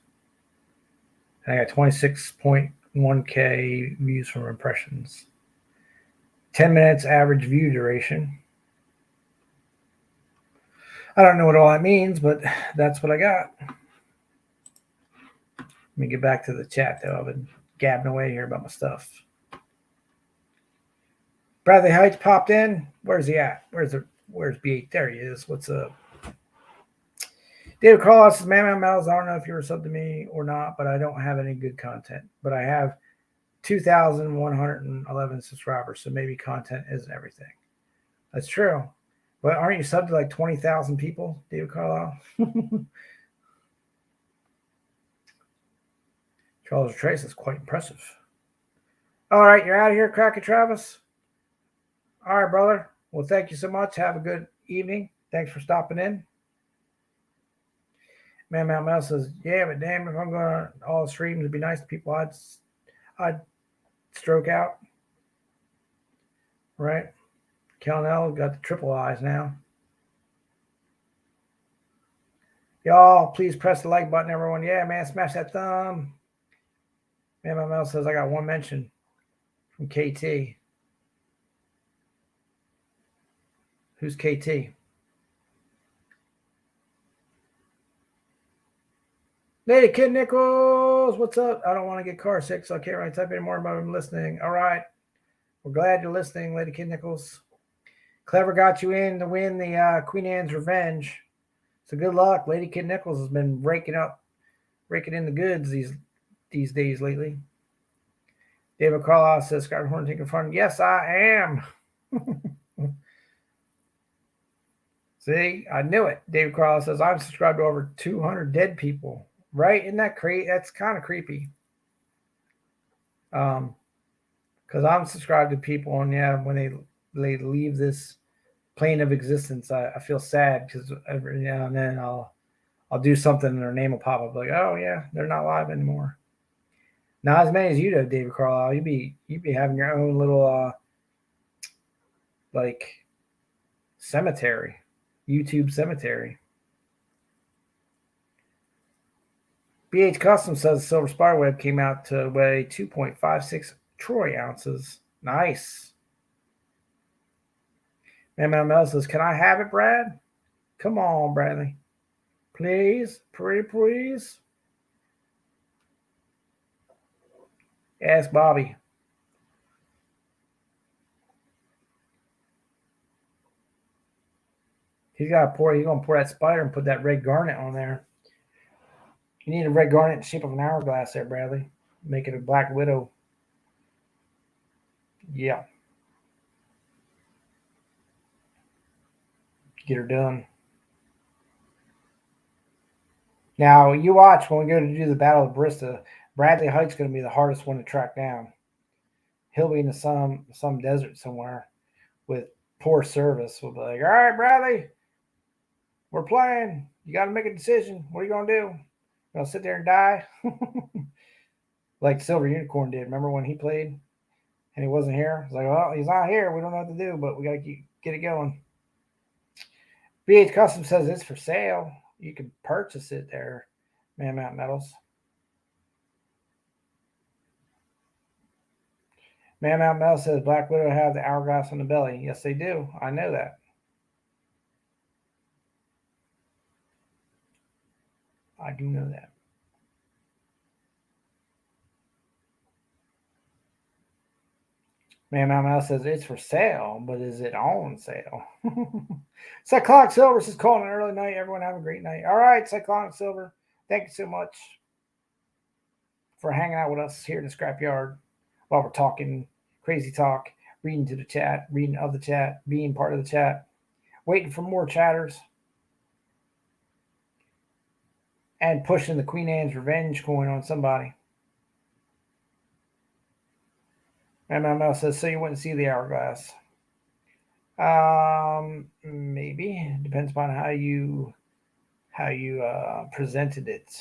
And I got 26.1k views from impressions. 10 minutes average view duration. I don't know what all that means, but that's what I got. Let me get back to the chat, though. I've been gabbing away here about my stuff. Bradley Heights popped in. Where's he at? Where's B8? There he is. What's up? David Carlos says, Man Metals, I don't know if you were subbed to me or not, but I don't have any good content. But I have 2,111 subscribers, so maybe content isn't everything. That's true. But aren't you subbed to like 20,000 people, David Carlisle? Charles Trace is quite impressive. All right, you're out of here, Cracker Travis. All right, brother. Well, thank you so much. Have a good evening. Thanks for stopping in. Man Mount Mel says, yeah, but damn, if I'm going to all the streams, it'd be nice to people I'd stroke out. Right? Calnell got the triple eyes now. Y'all, please press the like button, everyone. Yeah, man, smash that thumb. Man, my mouth says I got one mention from KT. Who's KT? Lady Kid Nichols, what's up? I don't want to get car sick, so I can't really type anymore, but I'm listening. All right. We're glad you're listening, Lady Kid Nichols. Clever got you in to win the Queen Anne's Revenge. So good luck. Lady Kid Nichols has been raking in the goods these days lately. David Carlisle says, Scott Horn taking fun. Yes, I am. See, I knew it. David Carlisle says, I'm subscribed to over 200 dead people. Right? Isn't that crazy? That's kind of creepy. Because I'm subscribed to people, and yeah, when they leave this plane of existence, I feel sad because every now and then I'll do something and their name will pop up like, oh yeah, they're not live anymore. Not as many as you do, David Carlisle. You'd be having your own little like cemetery, YouTube cemetery. BH Custom says the silver spiderweb came out to weigh 2.56 troy ounces. Nice. MML says, can I have it, Brad? Come on, Bradley. Please. Pretty please. Ask Bobby. He's gonna pour that spider and put that red garnet on there. You need a red garnet in the shape of an hourglass there, Bradley. Make it a Black Widow. Yeah. Get her done. Now, you watch when we go to do the Battle of Brista. Bradley Hite's going to be the hardest one to track down. He'll be in some desert somewhere with poor service. We'll be like, all right, Bradley, we're playing. You got to make a decision. What are you going to do? You going to sit there and die? Like Silver Unicorn did. Remember when he played and he wasn't here? It's like, well, he's not here. We don't know what to do, but we got to get it going. BH Custom says it's for sale. You can purchase it there. Man Mountain Metals. Man Mountain Metals says Black Widow have the hourglass on the belly. Yes, they do. I know that. I do know that. Man Mountain Metals says it's for sale, but is it on sale? Cyclonic Silver says calling an early night. Everyone have a great night. All right, Cyclonic Silver. Thank you so much for hanging out with us here in the scrapyard while we're talking crazy talk, reading to the chat, reading of the chat, being part of the chat, waiting for more chatters, and pushing the Queen Anne's Revenge coin on somebody. MML says, so you wouldn't see the hourglass. Maybe. Depends upon how you presented it.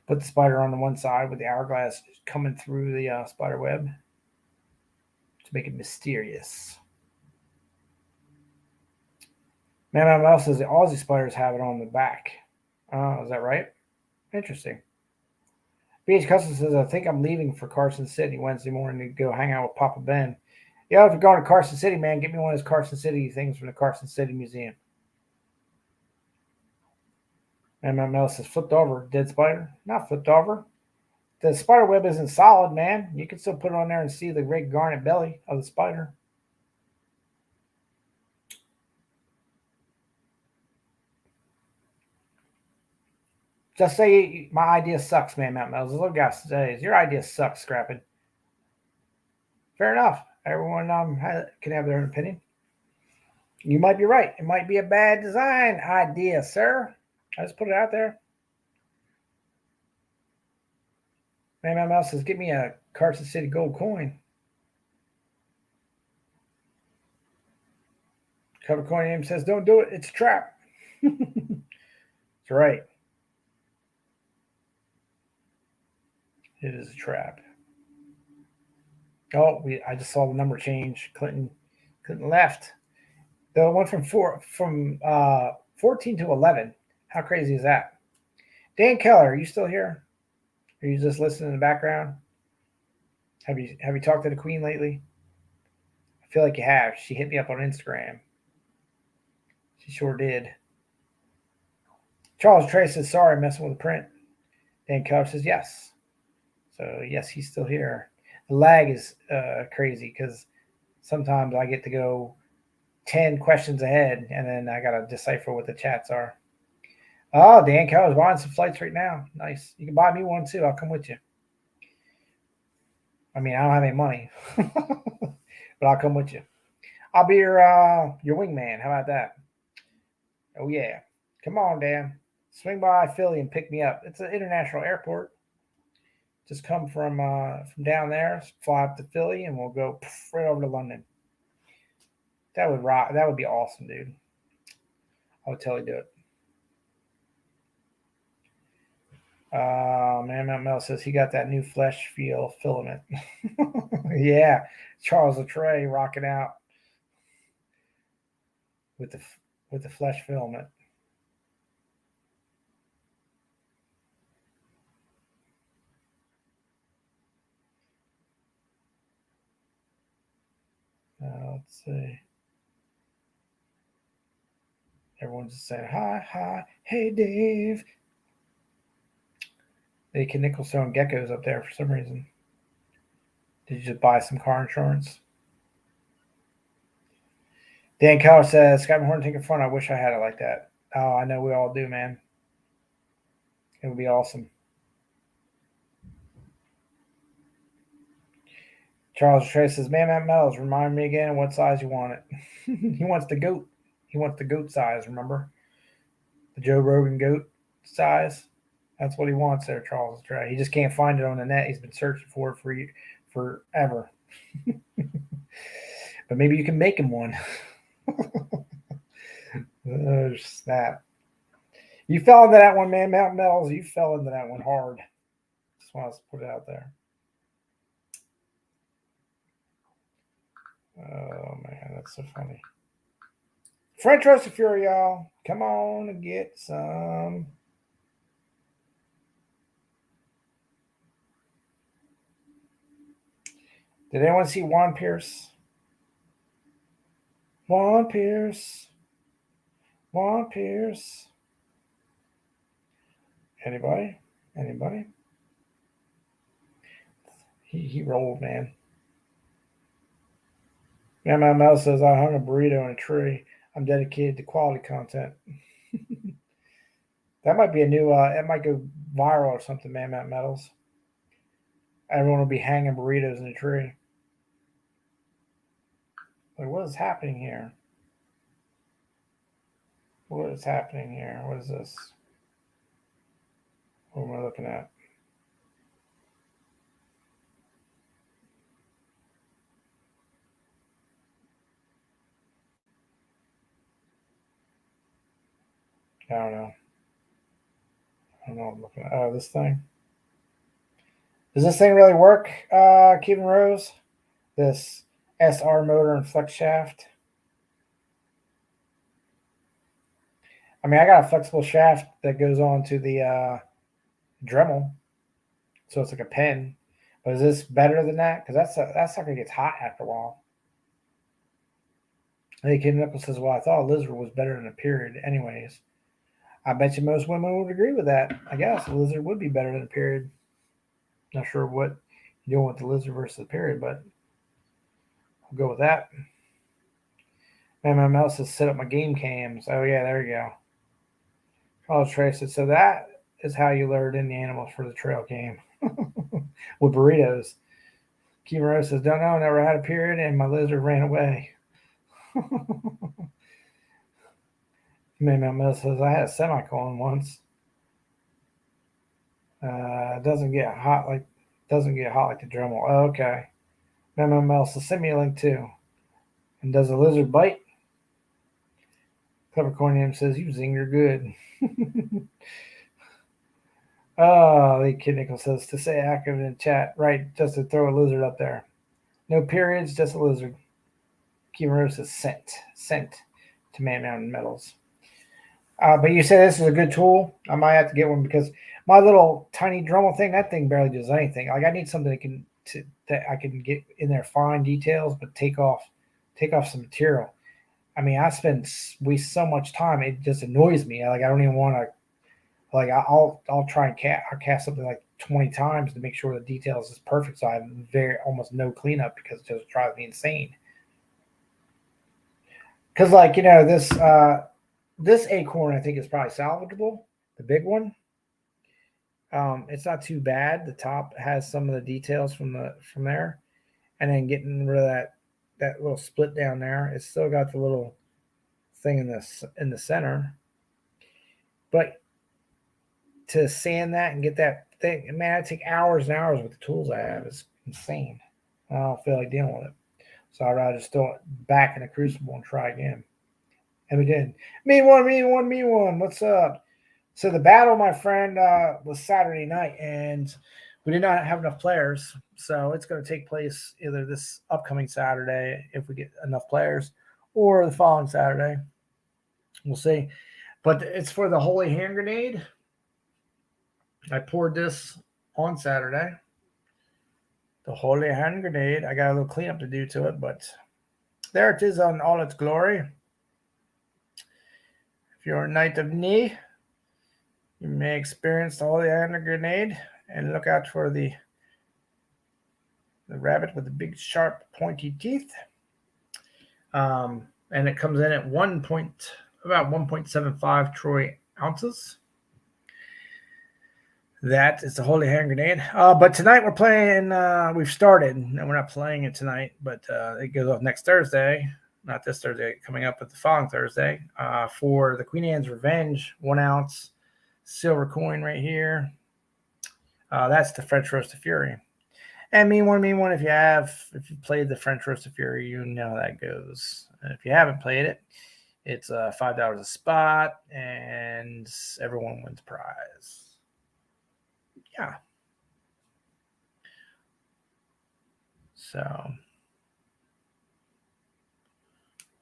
Put the spider on the one side with the hourglass coming through the spider web to make it mysterious. MML says the Aussie spiders have it on the back. Is that right? Interesting. BH Custom says, I think I'm leaving for Carson City Wednesday morning to go hang out with Papa Ben. Yeah, if you're going to Carson City, man, get me one of those Carson City things from the Carson City Museum. MML says, flipped over. Dead spider? Not flipped over. The spider web isn't solid, man. You can still put it on there and see the red garnet belly of the spider. Just say my idea sucks, man, Mountain Metals. The little guy says, your idea sucks, Scrapping. Fair enough. Everyone can have their own opinion. You might be right. It might be a bad design idea, sir. I just put it out there. Man, Mouse says, give me a Carson City gold coin. Cover coin name says, don't do it. It's a trap. That's right. It is a trap. Oh, I just saw the number change. Clinton left. The one from 14 to 11. How crazy is that? Dan Keller, are you still here? Are you just listening in the background? Have you talked to the Queen lately? I feel like you have. She hit me up on Instagram. She sure did. Charles Trey says, sorry, messing with the print. Dan Keller says, yes. So, yes, he's still here. The lag is crazy because sometimes I get to go 10 questions ahead, and then I got to decipher what the chats are. Oh, Dan Keller's buying some flights right now. Nice. You can buy me one, too. I'll come with you. I mean, I don't have any money, but I'll come with you. I'll be your wingman. How about that? Oh, yeah. Come on, Dan. Swing by Philly and pick me up. It's an international airport. Just come from down there, fly up to Philly, and we'll go right over to London. That would rock. That would be awesome, dude. I would totally do it. Man, Mel says he got that new flesh feel filament. Yeah, Charles Latray rocking out with the flesh filament. Let's see. Everyone's just saying hi, hey Dave. They can nickel-stone geckos up there for some reason. Did you just buy some car insurance? Dan Keller says, Scott Horn taking front. I wish I had it like that. Oh, I know we all do, man. It would be awesome. Charles Trey says, man, Matt Metals, remind me again what size you want it. He wants the goat. He wants the goat size, remember? The Joe Rogan goat size. That's what he wants there, Charles Trey. He just can't find it on the net. He's been searching for it forever. But maybe you can make him one. Oh, snap. You fell into that one, man. Mountain Metals, you fell into that one hard. Just want to put it out there. Oh, man, that's so funny. French Roast of Fury, y'all. Come on and get some. Did anyone see Juan Pierce? Juan Pierce. Juan Pierce. Anybody? Anybody? He rolled, man. My mouse says I hung a burrito in a tree. I'm dedicated to quality content. That might be a new. It might go viral or something. Man, Matt Metals. Everyone will be hanging burritos in a tree. Like, what is happening here? What is happening here? What is this? What am I looking at? I don't know. I don't know what I'm looking at. Oh, this thing. Does this thing really work, Kevin Rose? This SR motor and flex shaft. I mean, I got a flexible shaft that goes on to the Dremel, so it's like a pen. But is this better than that? Because that sucker gets hot after a while. Hey, Kid Nichols says, "Well, I thought a lizard was better than a period, anyways." I bet you most women would agree with that. I guess a lizard would be better than a period. Not sure what you're doing with the lizard versus the period, but I'll go with that. Man, my mouse says set up my game cams. Oh yeah, there you go. College Trace said, so that is how you lured in the animals for the trail cam with burritos. Kimura says, don't know, never had a period, and my lizard ran away. Man, my says, I had a semicolon once. Doesn't get hot like the Dremel. Oh, okay. Man, my says, send me a link too. And does a lizard bite? Peppercorn says, you zinger good. Oh, the Kid Nickel says, to say active in chat. Right, just to throw a lizard up there. No periods, just a lizard. Kimura says, sent to Man Mountain Metals. But you say this is a good tool. I might have to get one because my little tiny Dremel thing, that thing barely does anything. Like I need something that I can get in there fine details, but take off some material. I mean, waste so much time. It just annoys me. Like I don't even want to. Like I'll try and cast something like 20 times to make sure the details is perfect. So I have almost no cleanup because it just drives me insane. Because like this acorn I think is probably salvageable. The big one. It's not too bad. The top has some of the details from there, and then getting rid of that little split down there. It's still got the little thing in the center, but to sand that and get that thing, man, I take hours and hours with the tools I have. It's insane. I don't feel like dealing with it, so I'd rather just throw it back in the crucible and try again. And we did. Me one. What's up? So the battle, my friend, was Saturday night, and we did not have enough players. So it's going to take place either this upcoming Saturday, if we get enough players, or the following Saturday. We'll see. But it's for the Holy Hand Grenade. I poured this on Saturday. The Holy Hand Grenade. I got a little cleanup to do to it, but there it is on all its glory. If you're a Knight of Knee, you may experience the Holy Hand Grenade, and look out for the rabbit with the big, sharp, pointy teeth. And it comes in at about 1.75 troy ounces. That is the Holy Hand Grenade. But tonight we're playing. We've started, and we're not playing it tonight, but it goes off next Thursday. Not this Thursday, coming up, but the following Thursday. For the Queen Anne's Revenge, 1 ounce silver coin right here. That's the French Roast of Fury. And mean one, if you played the French Roast of Fury, you know how that goes. And if you haven't played it, it's $5 a spot, and everyone wins a prize. Yeah. So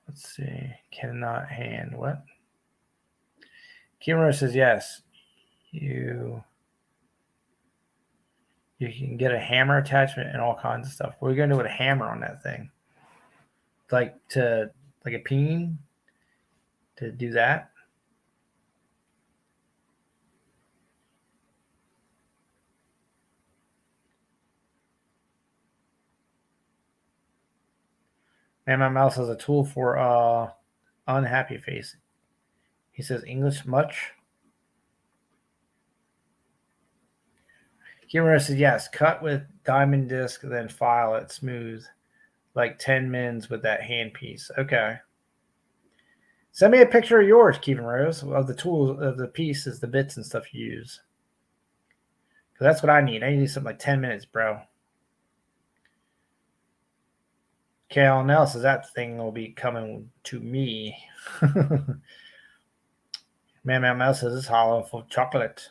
let's see. Cannot hand what? Kimura says yes. You You can get a hammer attachment and all kinds of stuff. What are we going to do with a hammer on that thing? Like a peen to do that? And my mouse has a tool for unhappy face. He says English much. Kimura says yes. Cut with diamond disc, then file it smooth, like 10 mins with that handpiece. Okay. Send me a picture of yours, Kevin Rose, of the tools, of the pieces, the bits and stuff you use. Because that's what I need. I need something like 10 minutes, bro. Cal Nell says that thing will be coming to me. Man Mouse says it's hollow full of chocolate.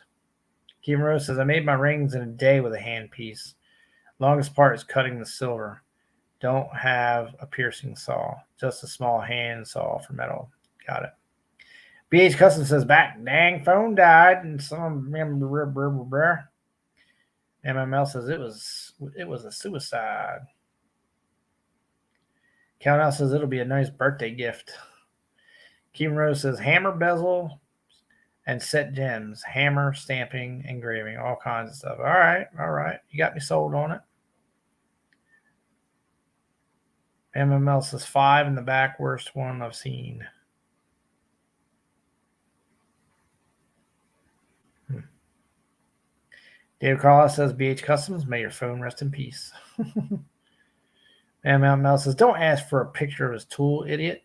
Kevin Rose says I made my rings in a day with a handpiece. Longest part is cutting the silver. Don't have a piercing saw, just a small hand saw for metal. Got it. BH Custom says back. Dang, phone died, and some MML says it was a suicide. Count says it'll be a nice birthday gift. Kevin Rose says hammer bezel and set gems, hammer, stamping, engraving, all kinds of stuff. All right. You got me sold on it. MML says 5 in the back, worst one I've seen. Dave Carlos says BH Customs, may your phone rest in peace. MML says don't ask for a picture of his tool, idiot.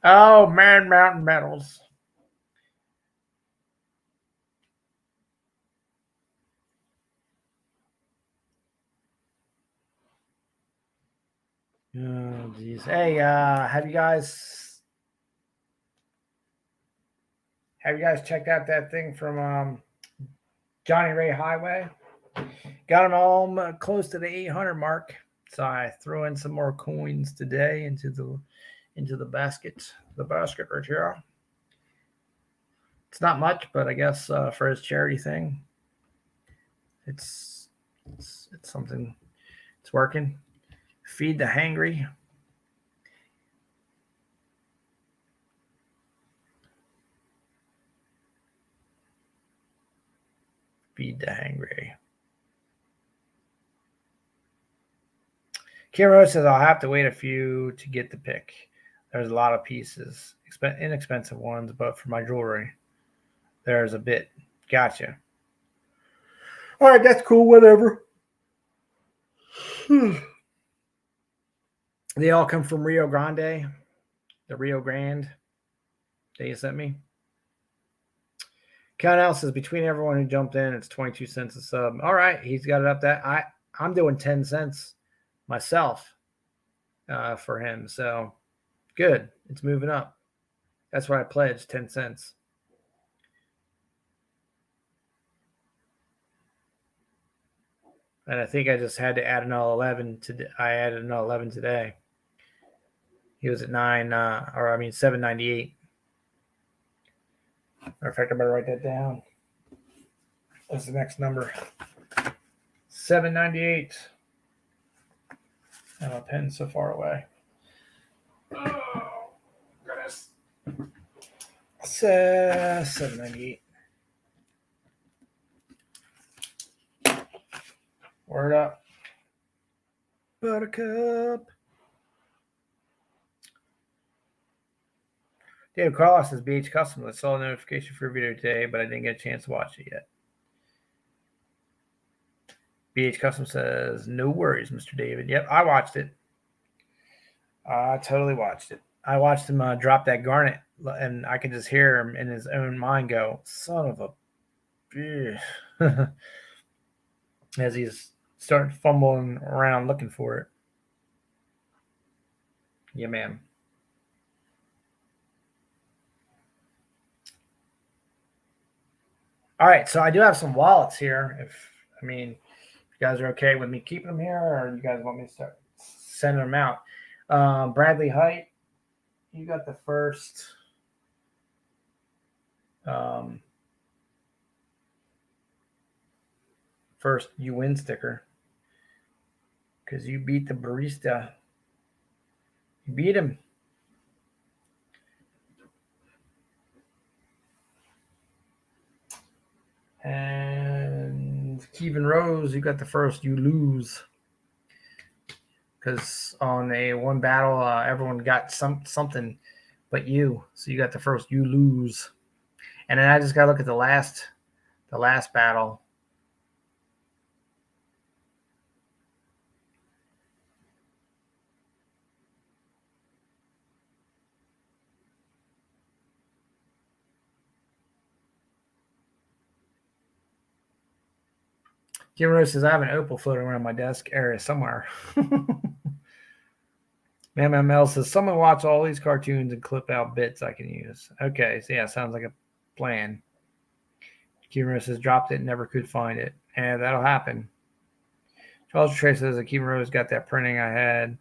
Oh, Man Mountain Metals. Oh, geez. Hey, have you guys checked out that thing from Johnny Ray Highway? Got them all close to the 800 mark. So I threw in some more coins today into the basket. The basket right here. It's not much, but I guess for his charity thing, it's something. It's working. Feed the hangry. Feed the hangry. Kiro says I'll have to wait a few to get the pick. There's a lot of pieces, inexpensive ones, but for my jewelry, there's a bit. Gotcha. All right, that's cool. Whatever. They all come from Rio Grande, the Rio Grande that you sent me. Count out says between everyone who jumped in, it's 22 cents a sub. All right, he's got it up that. I'm doing 10 cents myself for him. So good. It's moving up. That's what I pledged, 10 cents. And I think I just had to add another 11 today. I added another 11 today. He was at 7.98. Matter of fact, I better write that down. What's the next number? 7.98. And my pen's so far away. Oh, goodness. 7.98. Word up. Buttercup. David Carlos says BH Custom. I saw a notification for a video today, but I didn't get a chance to watch it yet. BH Custom says, no worries, Mr. David. Yep, I watched it. I totally watched it. I watched him drop that garnet, and I could just hear him in his own mind go, son of a bitch. As he's starting fumbling around looking for it. Yeah, man. All right, so I do have some wallets here. If you guys are okay with me keeping them here, or you guys want me to start sending them out. Bradley Height, you got the first first you win sticker. Because you beat the barista. You beat him. And Kevin Rose, you got the first you lose. Because on a one battle, everyone got something but you. So you got the first you lose. And then I just got to look at the last battle. Kevin Rose says, I have an opal floating around my desk area somewhere. MML says, someone watch all these cartoons and clip out bits I can use. Okay, so yeah, sounds like a plan. Kevin Rose says, dropped it, never could find it. And that'll happen. Charles Trey says, that Kevin Rose got that printing. I had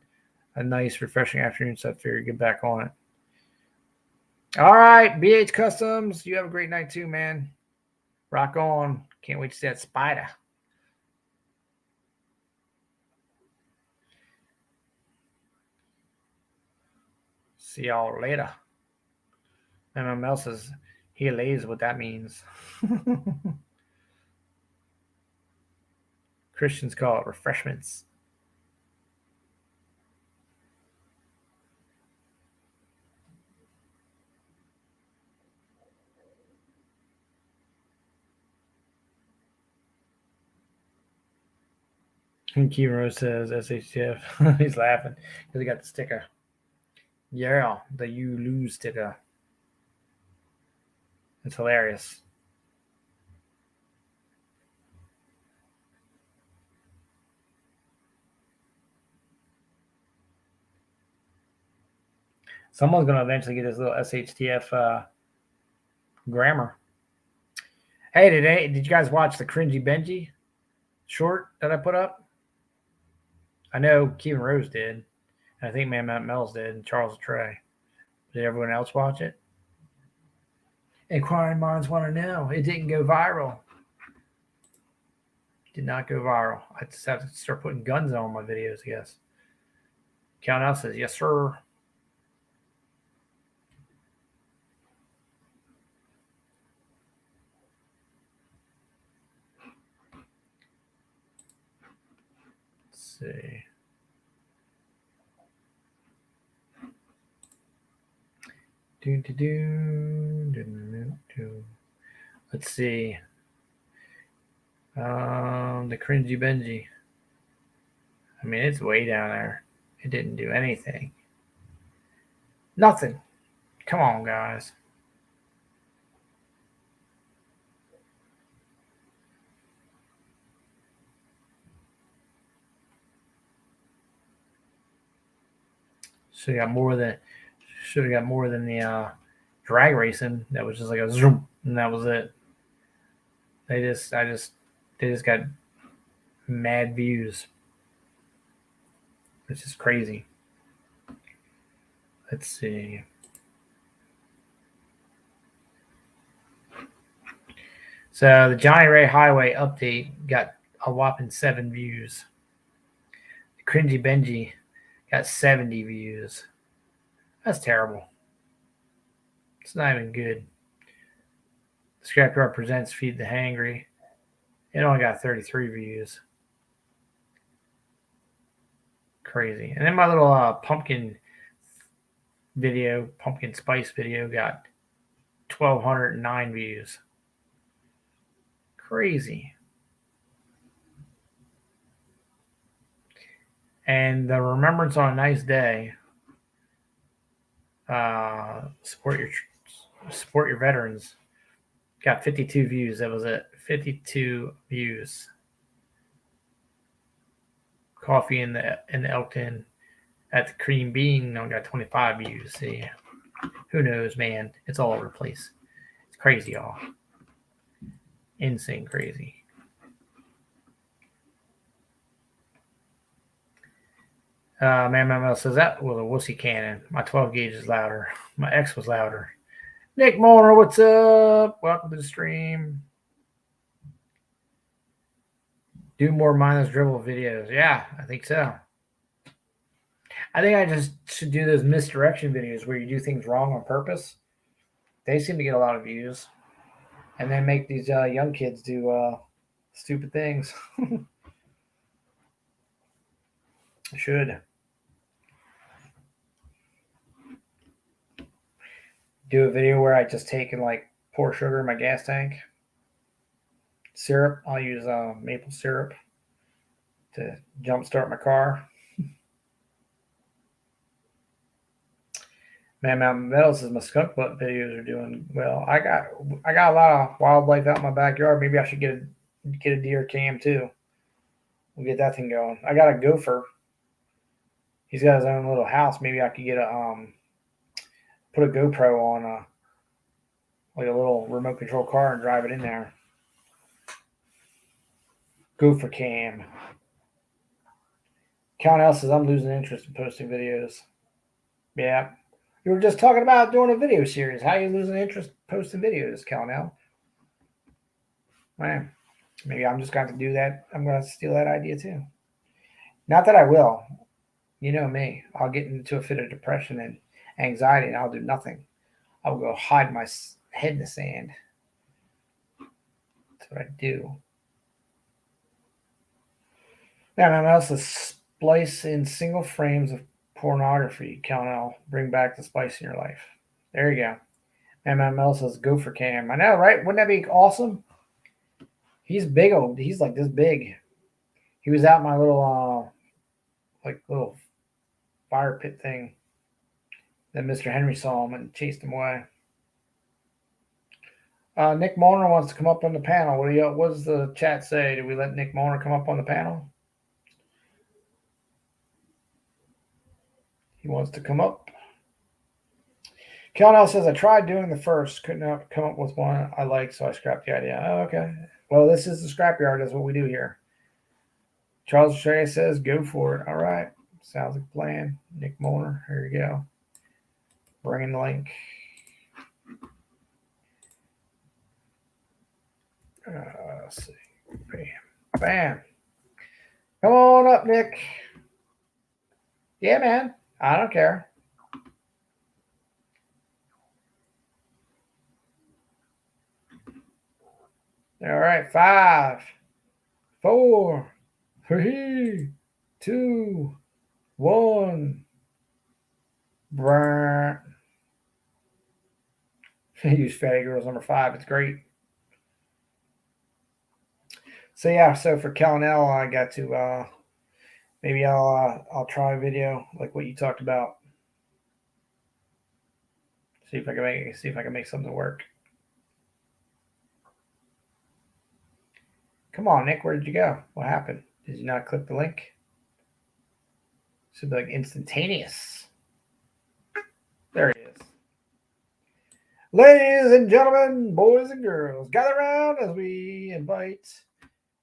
a nice, refreshing afternoon, so I figured get back on it. All right, BH Customs, you have a great night too, man. Rock on. Can't wait to see that spider. See y'all later. MML says he lays what that means. Christians call it refreshments. And Kevin Rose says SHTF. He's laughing because he got the sticker. Yeah, the you lose sticker. It's hilarious. Someone's going to eventually get this little SHTF grammar. Hey, did you guys watch the Cringy Benji short that I put up? I know Kevin Rose did. And I think Matt Mills did, and Charles Trey. Did everyone else watch it? Inquiring minds want to know. It didn't go viral. Did not go viral. I just have to start putting guns on my videos, I guess. Count out says, yes, sir. Let's see. Let's see. The Cringy Benji. I mean, it's way down there. It didn't do anything. Nothing. Come on, guys. Should have got more than the drag racing. That was just like a zoom, and that was it. They just got mad views. It's just crazy. Let's see. So the Johnny Ray Highway update got a whopping 7 views. The Cringy Benji got 70 views. That's terrible. It's not even good. The Scrapyard Presents Feed the Hangry. It only got 33 views. Crazy. And then my little pumpkin spice video got 1,209 views. Crazy. And the Remembrance on a Nice Day. Support your veterans. Got 52 views. That was it. 52 views. Coffee in the Elkton at the Cream Bean only got 25 views. See, who knows, man? It's all over the place. It's crazy, y'all. Insane crazy. Man says that was a wussy cannon. My 12 gauge is louder. My X was louder. Nick Moore, what's up? Welcome to the stream. Do more mindless dribble videos. Yeah, I think so. I think I just should do those misdirection videos where you do things wrong on purpose. They seem to get a lot of views. And then make these young kids do stupid things. I should do a video where I just take and like pour sugar in my gas tank. Syrup. I'll use maple syrup to jumpstart my car. Man, Mountain Metal says my skunk butt videos are doing well. I got a lot of wildlife out in my backyard. Maybe I should get a deer cam too. We'll get that thing going. I got a gopher. He's got his own little house. Maybe I could get put a GoPro on like a little remote control car and drive it in there. Gopher cam. Count says I'm losing interest in posting videos. Yeah. You were just talking about doing a video series. How are you losing interest in posting videos, Cal? Man, maybe I'm just going to do that. I'm going to steal that idea too. Not that I will. You know me. I'll get into a fit of depression and anxiety and I'll do nothing. I'll go hide my head in the sand. That's what I do. Now, my mouse is splice in single frames of pornography. Cal, bring back the spice in your life. There you go. MML says gopher cam. I know, right? Wouldn't that be awesome? He's big old. He's like this big. He was out my little little fire pit thing. Then Mr. Henry saw him and chased him away. Nick Molnar wants to come up on the panel. What does the chat say? Did we let Nick Molnar come up on the panel? He wants to come up. Cal says, I tried doing the first. Couldn't come up with one I like, so I scrapped the idea. Oh, okay. Well, this is the scrapyard. That's what we do here. Charles Trey says, go for it. All right. Sounds like a plan. Nick Molnar, here you go. Bring in the link. Let's see. Bam. Bam. Come on up, Nick. Yeah, man. I don't care. All right. 5, 4, 3, 2, 1. Brr. Use Fatty Girls number 5. It's great. So yeah, so for Cal, I got to maybe I'll try a video like what you talked about. See if I can make something work. Come on, Nick, where did you go? What happened? Did you not click the link? Should be like instantaneous. There it is. Ladies and gentlemen, boys and girls, gather around as we invite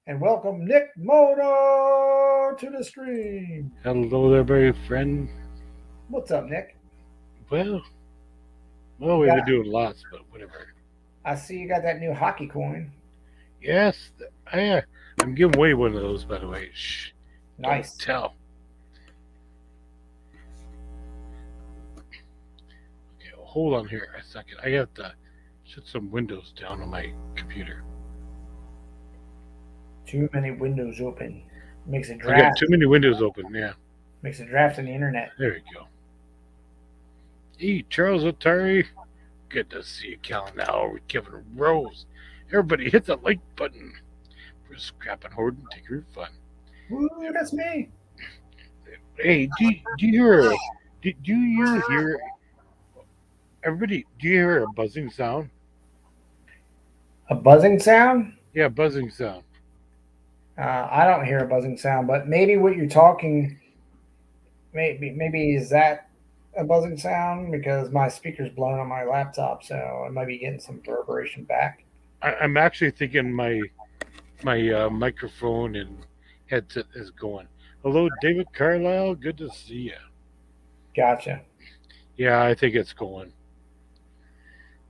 and welcome Nick Molnar to the stream. Hello there, my friend. What's up, Nick? Well, we've been doing lots, but whatever. I see you got that new hockey coin. Yes, I'm giving away one of those, by the way. Shh. Nice. Don't tell. Okay, well, hold on here a second. I have to shut some windows down on my computer. Too many windows open. Makes a draft. I got too many windows open, yeah. Makes a draft on the internet. There you go. Hey, Charles Otari. Good to see you, Cal. Now with Kevin Rose. Everybody hit the like button for Scrap and Hoarding. Take your fun. Woo, that's me. Hey, do you hear everybody? Do you hear a buzzing sound? A buzzing sound? Yeah, buzzing sound. I don't hear a buzzing sound, but maybe what you're talking, maybe is that a buzzing sound because my speaker's blown on my laptop, so I might be getting some reverberation back. I'm actually thinking my microphone and headset is going. Hello, David Carlisle. Good to see you. Gotcha. Yeah, I think it's going.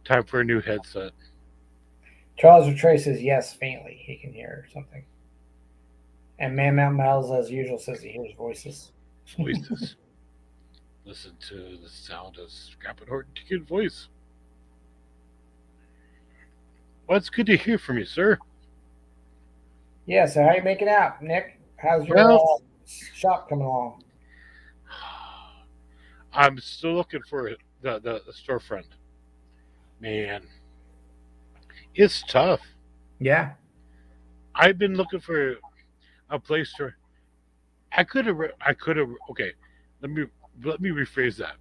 Time for a new headset. Charles Rattray says yes, faintly. He can hear something. And Man Mountain Miles, as usual, says he hears voices. Voices. Listen to the sound of Scrap and Horton Ticket voice. Well, it's good to hear from you, sir. Yeah, so how you making out, Nick? How's your Well, shop coming along? I'm still looking for the storefront. Man, it's tough. Yeah. I've been looking for a place to. I could have. I could have. Okay, let me let me rephrase that.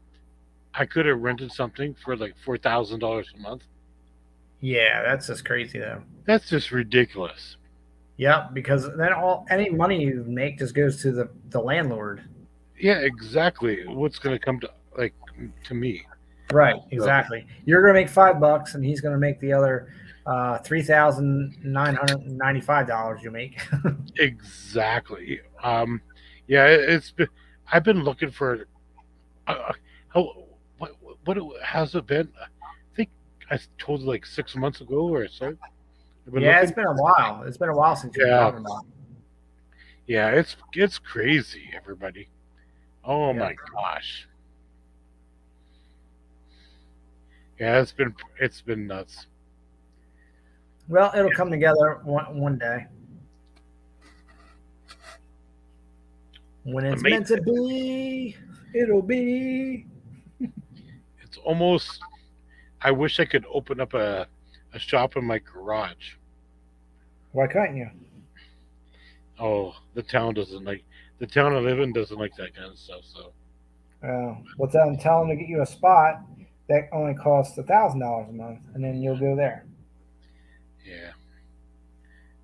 I could have rented something for like $4,000 a month. Yeah, that's just crazy though. That's just ridiculous. Yep, because then all any money you make just goes to the landlord. Yeah, exactly. What's going to come to like to me? Right, So exactly. You're gonna make $5, and he's gonna make the other $3,995 you make. exactly. Yeah, it's been. I've been looking for. How what has it been? I think I told you like 6 months ago or so. I've been Yeah, it's looking. been a while. It's been a while since you've been Yeah, talking about yeah. It's crazy, everybody. Oh it. Yeah. my gosh. Yeah, it's been nuts. Well, it'll come together one day when I it's mean, meant to be. It'll be. it's almost. I wish I could open up a shop in my garage. Why can't you? Oh, the town I live in doesn't like that kind of stuff. So Well, tell them to get you a spot that only costs $1,000 a month, and then you'll go there. yeah,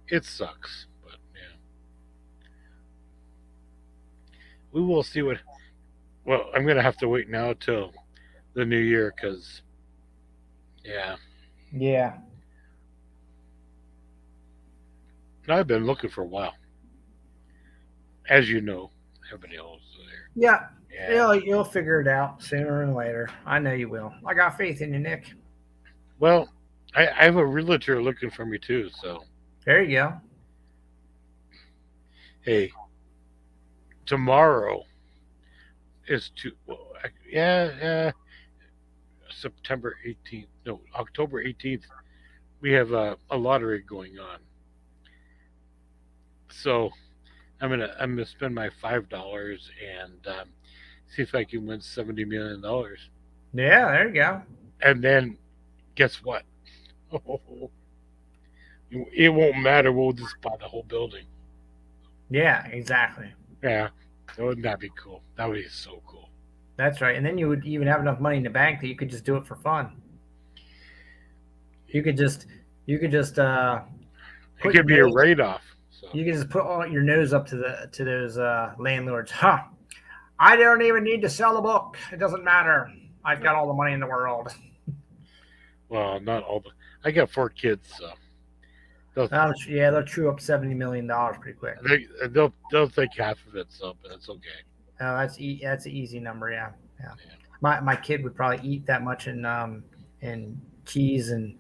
it sucks. But yeah, we will see what. Well, I'm gonna have to wait now till the new year because yeah, Yeah. I've been looking for a while. As you know, everybody else there. Yeah. Yeah. You'll figure it out sooner or later. I know you will. I got faith in you, Nick. Well, I have a realtor looking for me too. So There you go. hey, tomorrow is yeah, September 18th. No, October 18th. We have a lottery going on. So I'm gonna spend my $5 and see if I can win $70 million. Yeah, there you go. And then guess what? It won't matter. We'll just buy the whole building. Yeah, exactly. Yeah, wouldn't that be cool? That would be so cool. That's right. And then you would even have enough money in the bank that you could just do it for fun. You could just It put your could be a nose write-off. So you can just put all your nose up to those landlords. Huh. I don't even need to sell the book. It doesn't matter. I've got all the money in the world. well, not all the. I got 4 kids, so they'll Yeah, they'll chew up $70 million pretty quick. they'll take half of it. So, but it's okay. That's an easy number. Yeah, yeah. Yeah. My kid would probably eat that much in cheese and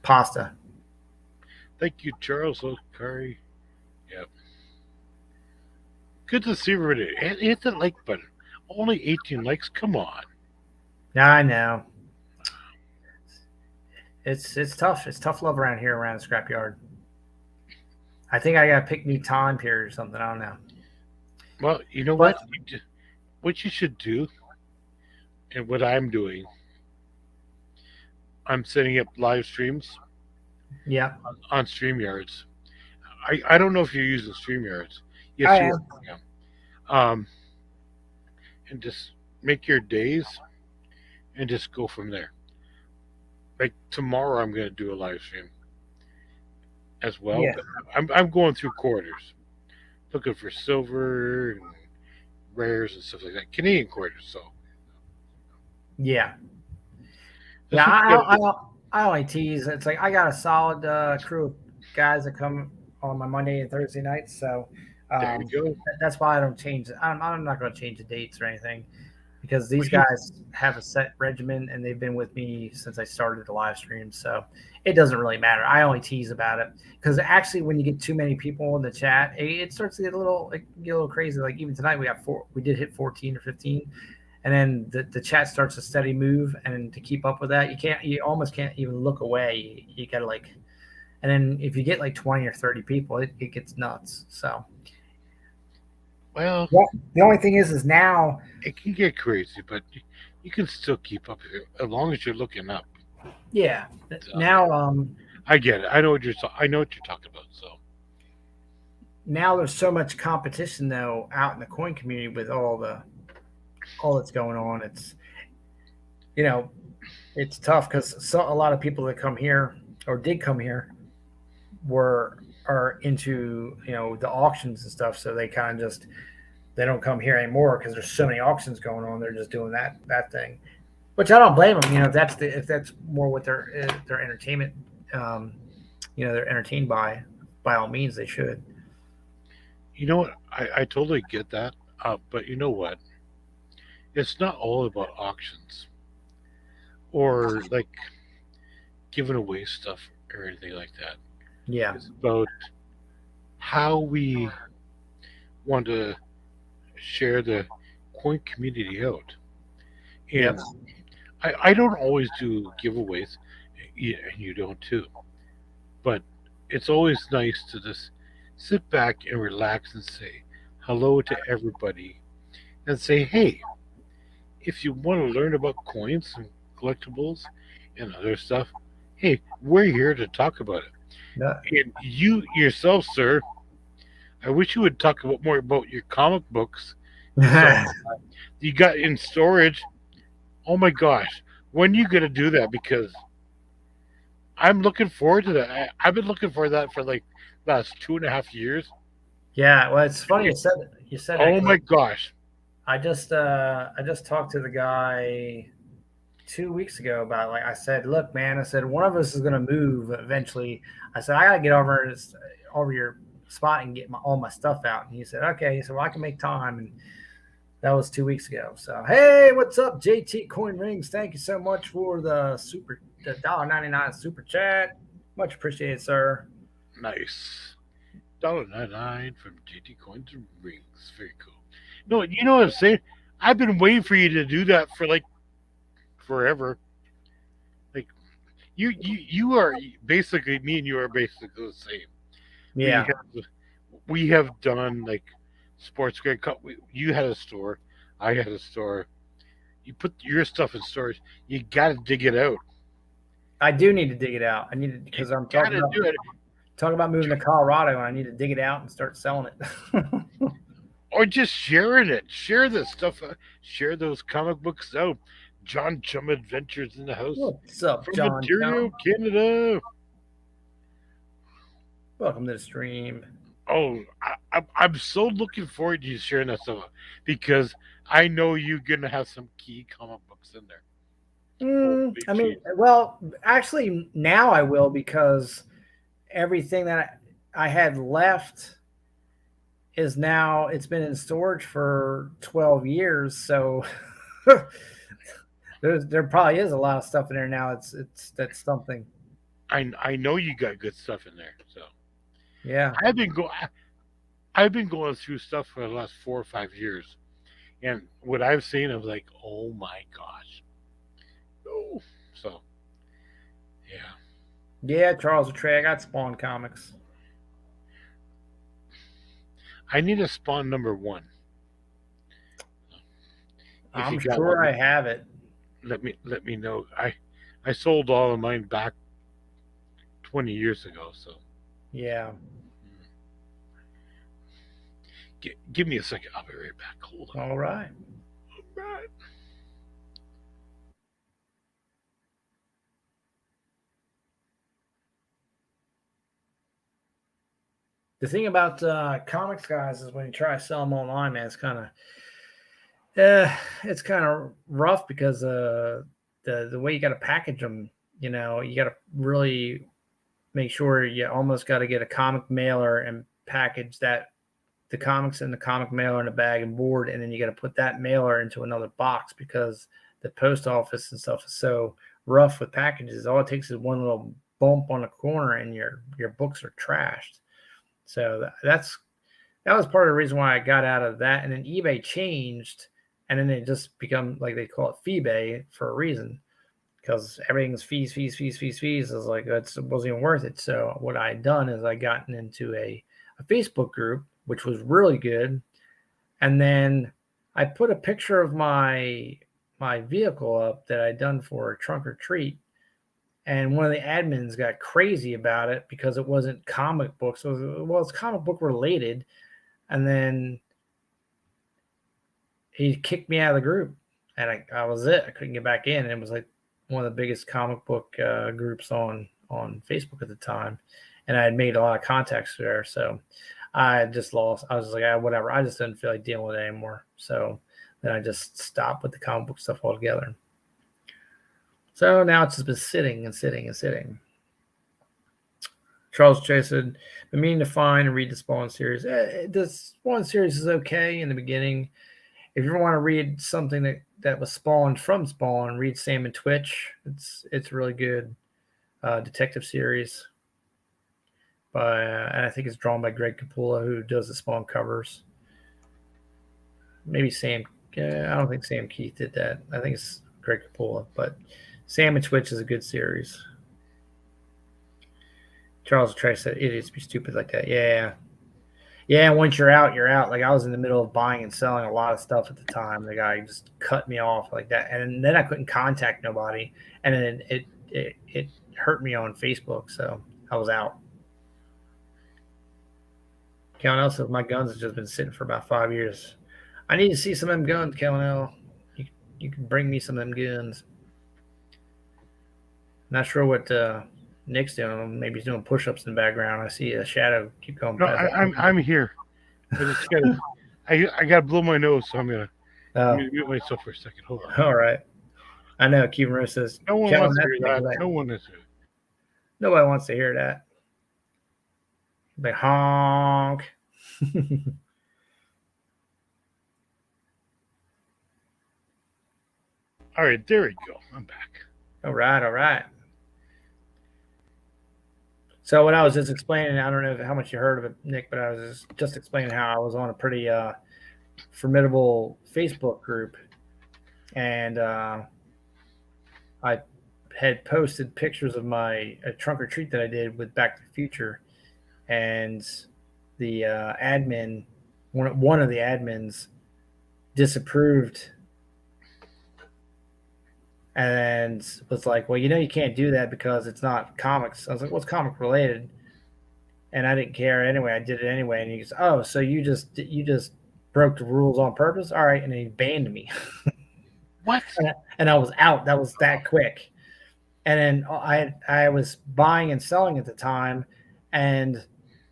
pasta. Thank you, Charles Curry. Yep. Good to see everybody. Hit the like button. Only 18 likes. Come on. I know. It's tough. It's tough love around here around the scrapyard. I think I gotta pick new time period or something. I don't know. Well, you know But what you should do, and what I'm doing. I'm setting up live streams yeah, on StreamYards. I don't know if you're using StreamYards. Yes, I you are. am. Yeah. And just make your days and just go from there. Like tomorrow, I'm going to do a live stream as well. Yeah, But I'm going through quarters, looking for silver and rares and stuff like that. Canadian quarters. So yeah, that's yeah. what you got to do. I only tease. It's like I got a solid crew of guys that come on my Monday and Thursday nights. So There um, you go. that's why I don't change it. I'm not going to change the dates or anything. because these guys have a set regimen and they've been with me since I started the live stream. So it doesn't really matter. I only tease about it because actually, when you get too many people in the chat, it starts to get a little crazy. Like even tonight, we did hit 14 or 15, and then the chat starts a steady move, and to keep up with that, you almost can't even look away. You gotta like, and then if you get like 20 or 30 people, it gets nuts. So. Well, The only thing is now it can get crazy, but you can still keep up as long as you're looking up. yeah. So, Now I get it. I know what you're talking about. So now there's so much competition though out in the coin community with all that's going on. It's tough because a lot of people that come here or did come here are into the auctions and stuff, so they kind of just they don't come here anymore because there's so many auctions going on. They're just doing that thing, which I don't blame them. If that's more what their entertainment, they're entertained by all means they should. you know what? I totally get that. But you know what? It's not all about auctions or like giving away stuff or anything like that. Yeah, It's about how we want to share the coin community out. yep. And I don't always do giveaways, and you don't too. But it's always nice to just sit back and relax and say hello to everybody and say, hey, if you want to learn about coins and collectibles and other stuff, hey, we're here to talk about it. Yeah. And you yourself, sir, I wish you would talk about more about your comic books you got in storage. Oh my gosh, when are you gonna do that? Because I'm looking forward to that. I've been looking for that for like last 2.5 years. Yeah, well, it's funny you said that Oh 'cause my gosh. I just talked to the guy 2 weeks ago about, like, I said, look, man, I said one of us is gonna move eventually. I said I gotta get over your spot and get all my stuff out. And he said, okay. He said, well, I can make time. And that was 2 weeks ago. So hey, what's up, JT Coin Rings? Thank you so much for the $1.99 super chat. Much appreciated, sir. Nice. $1.99 from JT Coins and Rings. Very cool. No, you know what I'm saying? I've been waiting for you to do that for like forever. Like you are basically me and you are basically the same. Yeah. We have done like sports grade cup. You had a store, I had a store. You put your stuff in storage. You got to dig it out. I do need to dig it out. I need to, because I'm Got to do it. talking about moving to Colorado, and I need to dig it out and start selling it. Or just sharing it. Share this stuff. Share those comic books out. John Chum Adventures in the House. What's up, from John Ontario, Chum? Canada. Welcome to the stream. Oh, I'm so looking forward to you sharing that stuff because I know you're going to have some key comic books in there. I mean, well, actually, now I will, because everything that I had left is now, it's been in storage for 12 years. So there probably is a lot of stuff in there now. That's something. I know you got good stuff in there. So yeah, I've been going through stuff for the last 4 or 5 years, and what I've seen, I'm like, oh my gosh. Oh, so yeah. Charles Trey, I got Spawn comics. I need a Spawn #1. I'm sure I have it. Let me know. I sold all of mine back 20 years ago. So yeah. Give me a second. I'll be right back. Hold on. All right. All right. The thing about comics, guys, is when you try to sell them online, man, it's kind of rough because the way you got to package them, you got to really make sure you almost got to get a comic mailer and package that the comics in the comic mailer in a bag and board, and then you got to put that mailer into another box because the post office and stuff is so rough with packages. All it takes is one little bump on the corner, and your books are trashed. So that was part of the reason why I got out of that. And then eBay changed, and then it just become like they call it Feebay for a reason, because everything's fees. I was like, it wasn't even worth it. So what I had done is I gotten into a Facebook group, which was really good. And then I put a picture of my vehicle up that I'd done for a trunk or treat. And one of the admins got crazy about it because it wasn't comic books. It's comic book related. And then he kicked me out of the group, and I was it. I couldn't get back in. And it was like one of the biggest comic book groups on Facebook at the time. And I had made a lot of contacts there. So I just lost. I was like, whatever. I just didn't feel like dealing with it anymore. So then I just stopped with the comic book stuff altogether. So now it's just been sitting and sitting and sitting. Charles J said, been meaning to find and read the Spawn series. The Spawn series is okay in the beginning. If you ever want to read something that was spawned from Spawn, read Sam and Twitch. It's really good detective series. And I think it's drawn by Greg Capullo, who does the Spawn covers. Maybe Sam. I don't think Sam Keith did that. I think it's Greg Capullo. But Sam and Twitch is a good series. Charles Trey said, idiots be stupid like that. Yeah. Yeah, once you're out, you're out. Like I was in the middle of buying and selling a lot of stuff at the time. The guy just cut me off like that. And then I couldn't contact nobody. And then it hurt me on Facebook. So I was out. Kellen L says, my guns have just been sitting for about 5 years. I need to see some of them guns, Kellen L. You can bring me some of them guns. Not sure what Nick's doing. Maybe he's doing push-ups in the background. I see a shadow keep going. No, I'm here. I gotta blow my nose, so I'm gonna mute myself for a second. Hold on. All right. I know. Cuban says no one wants to hear that. No one is. Nobody wants to hear that. But honk. All right, there we go. I'm back. All right. So what I was just explaining, I don't know how much you heard of it, Nick, but I was just explaining how I was on a pretty formidable Facebook group, and I had posted pictures of my trunk or treat that I did with Back to the Future, and the admin, one of the admins, disapproved and was like, well, you can't do that because it's not comics. I was like, what's comic related? And I didn't care anyway. I did it anyway. And he goes, oh, so you just broke the rules on purpose? All right. And he banned me. What? And I was out. That was that quick. And then I was buying and selling at the time, and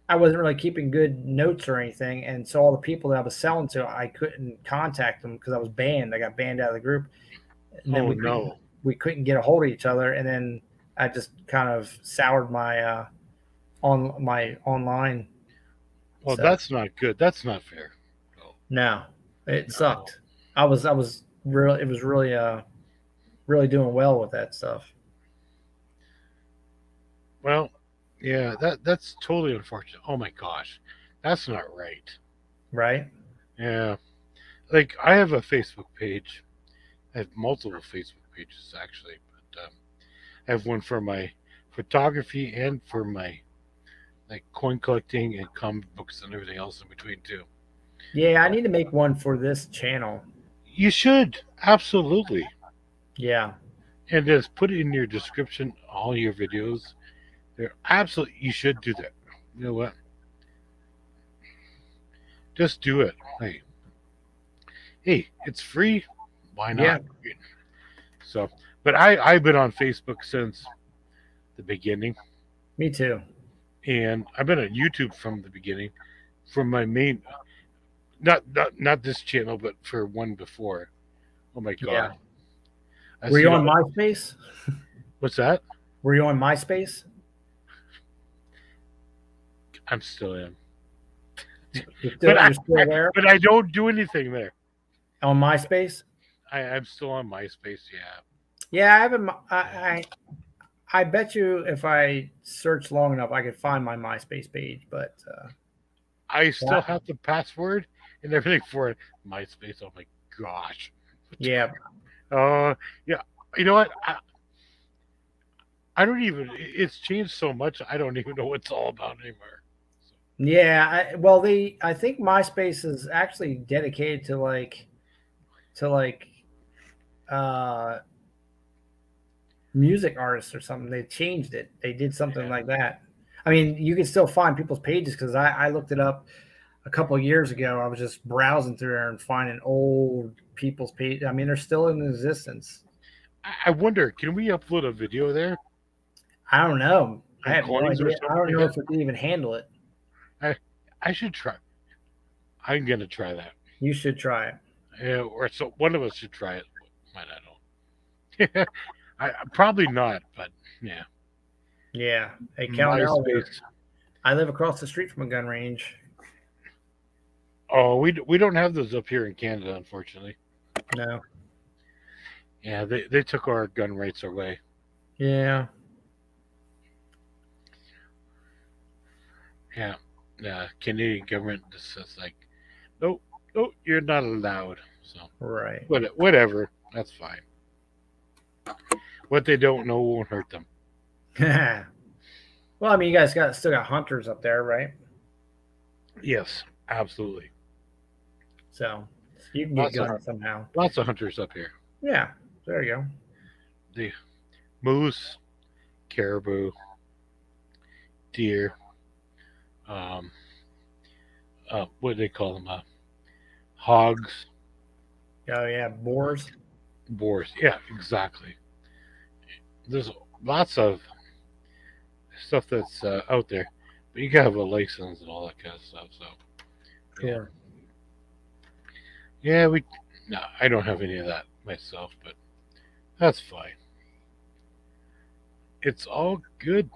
I wasn't really keeping good notes or anything. And so all the people that I was selling to, I couldn't contact them because I was banned. I got banned out of the group. And then we couldn't get a hold of each other. And then I just kind of soured my online. Well, that's not good. That's not fair. No, it sucked. I was really really doing well with that stuff. Well, yeah, that's totally unfortunate. Oh my gosh, that's not right. Right? Yeah, like I have a Facebook page. I have multiple Facebook pages actually, but I have one for my photography and for my coin collecting and comic books and everything else in between too. Yeah, I need to make one for this channel. You should absolutely. Yeah, and just put it in your description. All your videos, they're absolutely. You should do that. You know what? Just do it. Hey, it's free. Why not? Yeah. So, but I've been on Facebook since the beginning. Me too. And I've been on YouTube from the beginning, from my main, not this channel, but for one before. Oh my god! Yeah. Were you on MySpace? What's that? Were you on MySpace? I'm still in. You're still there but I don't do anything there. on MySpace? I'm still on MySpace. Yeah. Yeah, I haven't. I bet you if I search long enough, I could find my MySpace page. But I still have the password and everything for it. MySpace. Oh my gosh. yeah, Yeah. You know what? I don't even. It's changed so much. I don't even know what it's all about anymore. yeah. I think MySpace is actually dedicated to like uh music artists or something. They changed it. They did something like that. I mean, you can still find people's pages because I looked it up a couple of years ago. I was just browsing through there and finding old people's page. I mean, they're still in existence. I wonder, can we upload a video there? I don't know. I And have no coins or idea. I don't something know like if it can even handle it. I should try. I'm gonna try that. You should try it. Yeah, or so one of us should try it. Might I don't. Probably not, but yeah. Yeah. Hey, Cal, MySpace. I live across the street from a gun range. Oh, we don't have those up here in Canada, unfortunately. No. Yeah, they took our gun rights away. Yeah. Yeah, yeah. Canadian government just says like, nope, nope, you're not allowed. So Right. whatever, that's fine. What they don't know won't hurt them. Well, I mean, you guys still got hunters up there, right? Yes, absolutely. So you can get guns somehow. Lots of hunters up here. Yeah. There you go. The moose, caribou, deer. What do they call them? Hogs, Oh yeah, boars. boars. Yeah, exactly. There's lots of stuff that's out there, but you gotta have a license and all that kind of stuff. So, Sure. yeah, no, I don't have any of that myself, but that's fine. It's all good.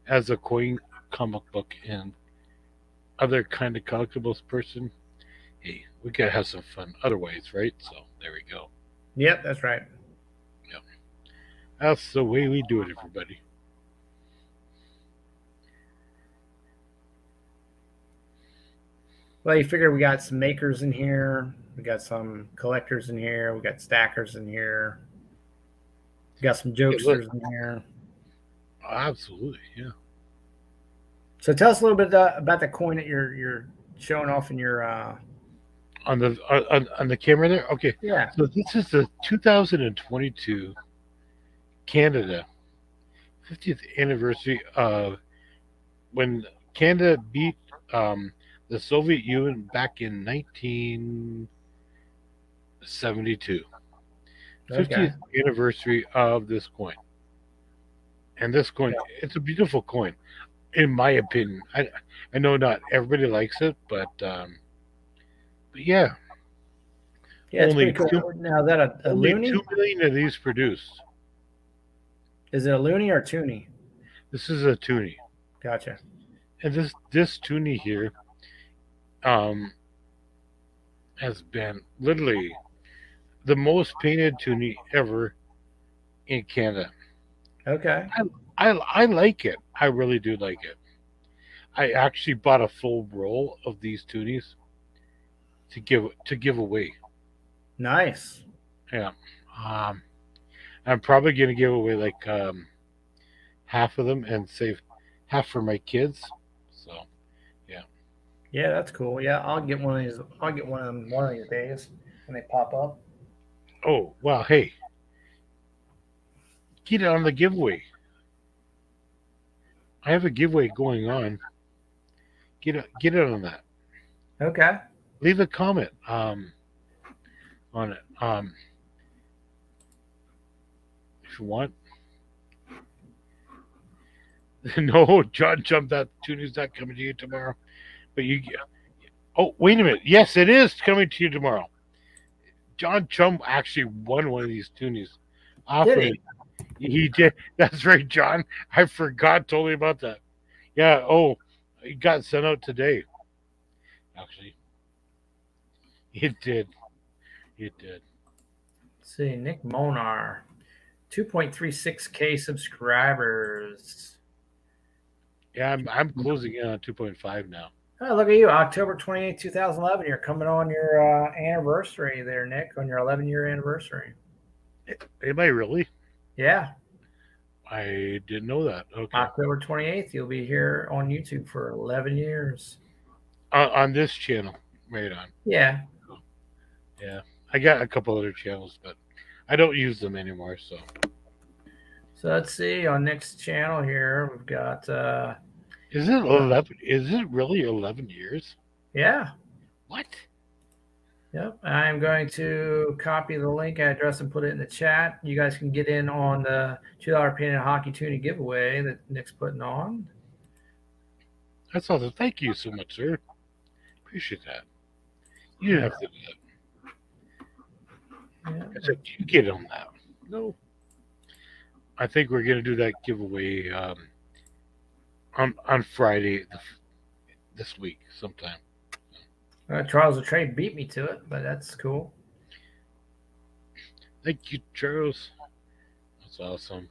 As a coin, comic book, and other kind of collectibles person, hey, we gotta have some fun otherwise, right? So there we go. Yep, that's right. Yep. That's the way we do it, everybody. Well, you figure we got some makers in here. We got some collectors in here. We got stackers in here. We got some jokesters in here. Absolutely, yeah. So tell us a little bit about the coin that you're showing off in your. On the camera there. Okay. Yeah. So this is the 2022 Canada 50th anniversary of when Canada beat the Soviet Union back in 1972. 50th anniversary of this coin. And this coin, it's a beautiful coin, in my opinion. I know not everybody likes it, but yeah. Yeah, it's pretty cool. Now, is that a only loonie? 2 million of these produced. Is it a loonie or a toonie? This is a toonie. Gotcha. And this toonie here has been literally the most painted toonie ever in Canada. Okay. I like it. I really do like it. I actually bought a full roll of these toonies to give away. Nice. Yeah. I'm probably gonna give away like half of them and save half for my kids. So yeah. Yeah, that's cool. Yeah, I'll get one of these. I'll get one of them one of these days when they pop up. Oh wow, hey. Get it on the giveaway. I have a giveaway going on. Get it on that. Okay. Leave a comment on it. If you want. No, John Chum, that toonie's not coming to you tomorrow. But you oh, wait a minute. Yes, it is coming to you tomorrow. John Chum actually won one of these toonies. Did he? He did. That's right, John. I forgot totally about that. Yeah. Oh, it got sent out today. Actually, it did. It did. Let's see, Nick Monar, 2.36K subscribers. Yeah, I'm closing in on 2.5 now. Oh, look at you, October 28th, 2011. You're coming on your anniversary there, Nick, on your 11-year anniversary. Am I really? Yeah, I didn't know that. Okay. October 28th, you'll be here on YouTube for 11 years. On this channel, right on. Yeah. Yeah, I got a couple other channels, but I don't use them anymore. So So let's see, on next channel here, we've got, is it 11? Is it really 11 years? yeah, What? yep. I'm going to copy the link address and put it in the chat. You guys can get in on the $2 Painted Hockey Tuna giveaway that Nick's putting on. That's awesome. Thank you so much, sir. Appreciate that. You didn't have to do that. Yeah. I said you get on that. No. I think we're gonna do that giveaway on Friday this week sometime. Charles the Trade beat me to it, but that's cool. Thank you, Charles. That's awesome.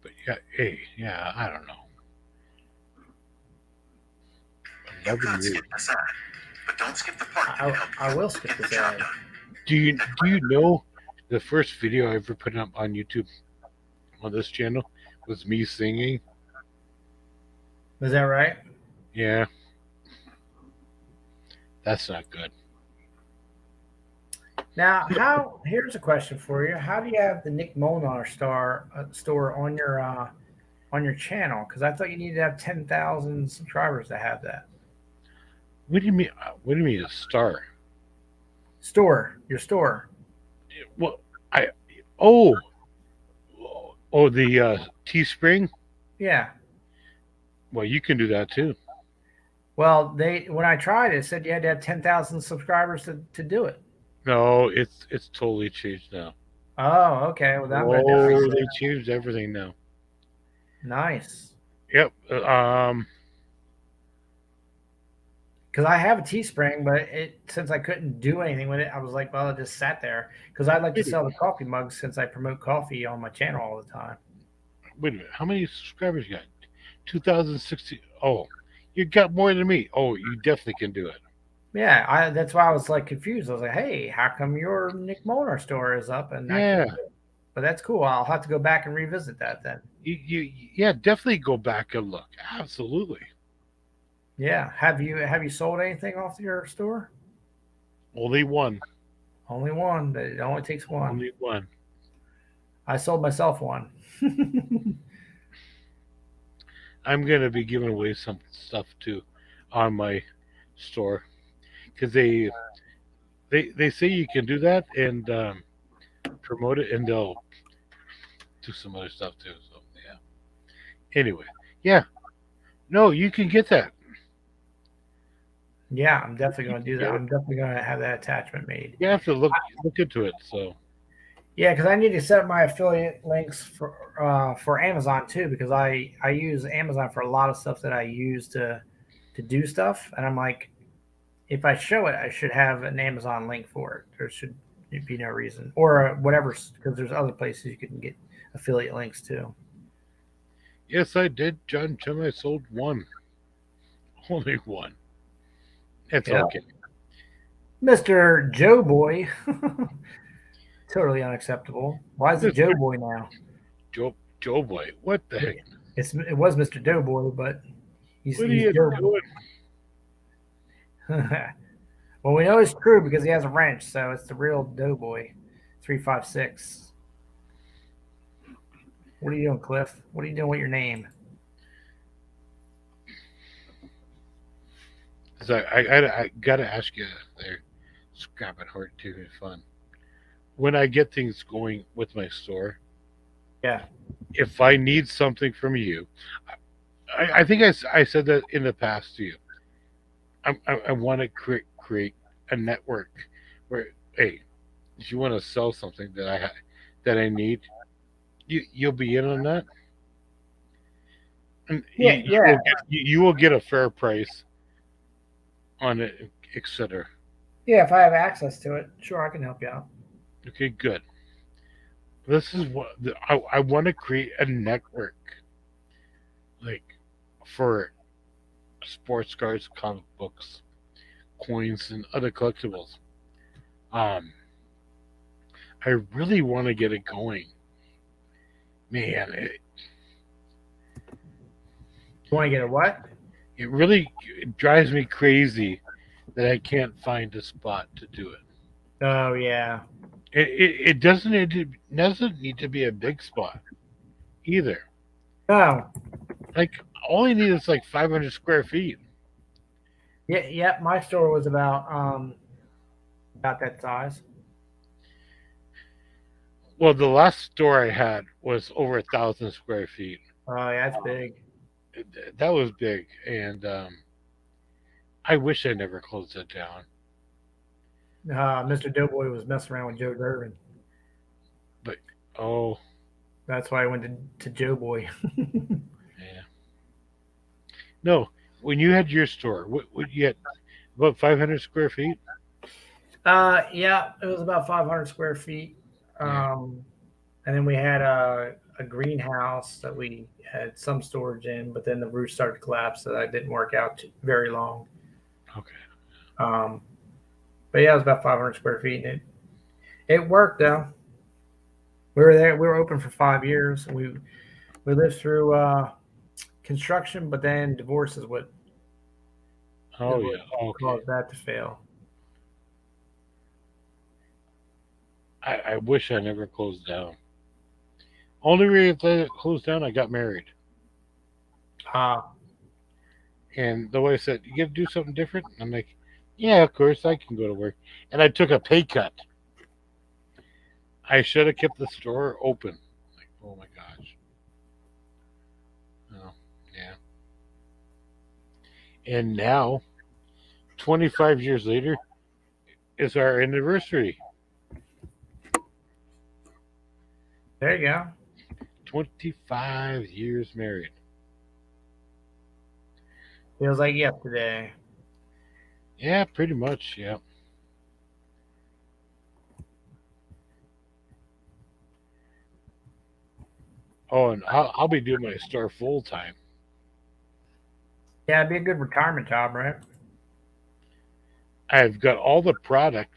But yeah, hey, yeah, I don't know. 11 years. But don't skip the part. I will skip this ad. Do you know the first video I ever put up on YouTube on this channel was me singing? Is that right? Yeah. That's not good. Now, here's a question for you. How do you have the Nick Molnar store on your channel? Because I thought you needed to have 10,000 subscribers to have that. What do you mean? What do you mean a star? Your store. Well, the Teespring. Yeah. Well, you can do that too. Well, when I tried it said you had to have 10,000 subscribers to do it. No, it's totally changed now. Oh, okay. Well, that they changed everything now. Nice. Yep. Because I have a Teespring, but since I couldn't do anything with it, I was like, well, it just sat there. Because I'd like to sell the coffee mugs since I promote coffee on my channel all the time. Wait a minute. How many subscribers you got? 2060. Oh, you got more than me. Oh, you definitely can do it. Yeah, that's why I was like confused. I was like, hey, how come your Nick Molnar store is up? And yeah. But that's cool. I'll have to go back and revisit that then. Yeah, definitely go back and look. Absolutely. Yeah. Have you sold anything off your store? Only one. Only one. It only takes one. Only one. I sold myself one. I'm gonna be giving away some stuff too on my store because they say you can do that and promote it, and they'll do some other stuff too. So yeah. Anyway, yeah. No, you can get that. Yeah, I'm definitely going to do that. I'm definitely going to have that attachment made. You have to look into it. So yeah, because I need to set up my affiliate links for Amazon too, because I use Amazon for a lot of stuff that I use to do stuff, and I'm like, if I show it, I should have an Amazon link for it. There should be no reason, or whatever, because there's other places you can get affiliate links too. Yes, I did, John. I sold one. Only one. It's okay. Mr. Joe Boy. Totally unacceptable. Why is it Joe Boy now? Joe Boy. What the heck? It was Mr. Doughboy, but he's Joe doing? Well, we know it's true because he has a wrench, so it's the real Doughboy 356. What are you doing, Cliff? What are you doing with your name? So I gotta ask you there, Scrap and Heart too fun. When I get things going with my store, yeah. If I need something from you, I think I said that in the past to you. I want to create a network where, hey, if you want to sell something that I need, you'll be in on that. And Yeah, yeah, you will get a fair price on it, etc. yeah. If I have access to it, sure, I can help you out. Okay, good. This is what I want to create a network, like for sports cards, comic books, coins, and other collectibles. Um, I really want to get it going. Man, You want to get a what? it really drives me crazy that I can't find a spot to do it. Oh yeah. It doesn't need to be a big spot either. Oh Like all I need is like 500 square feet. yeah, yeah. My store was about that size. Well, the last store I had was over 1,000 square feet. Oh yeah, that's big. That was big, and I wish I never closed it down. Mr. Doughboy was messing around with Joe Durbin. But oh That's why I went to Joe Boy. yeah, no. When you had your store, what you had about 500 square feet? Yeah, it was about 500 square feet. Yeah. And then we had a greenhouse that we had some storage in, but then the roof started to collapse, so that didn't work out very long. Okay. Um, but yeah, it was about 500 square feet, and it worked though. We were there. We were open for 5 years. We lived through construction, but then divorce is what Oh yeah. Okay. caused that to fail. I wish I never closed down. Only reason I closed down, I got married. Uh, And the wife said, "You got to do something different." I'm like, "Yeah, of course I can go to work." And I took a pay cut. I should have kept the store open. Like, oh my gosh. Oh, yeah. And now, 25 years later, is our anniversary. there you go. 25 years married. Feels like yesterday. Yeah, pretty much. Yeah. Oh, and I'll be doing my store full time. Yeah, it'd be a good retirement job, right? I've got all the product,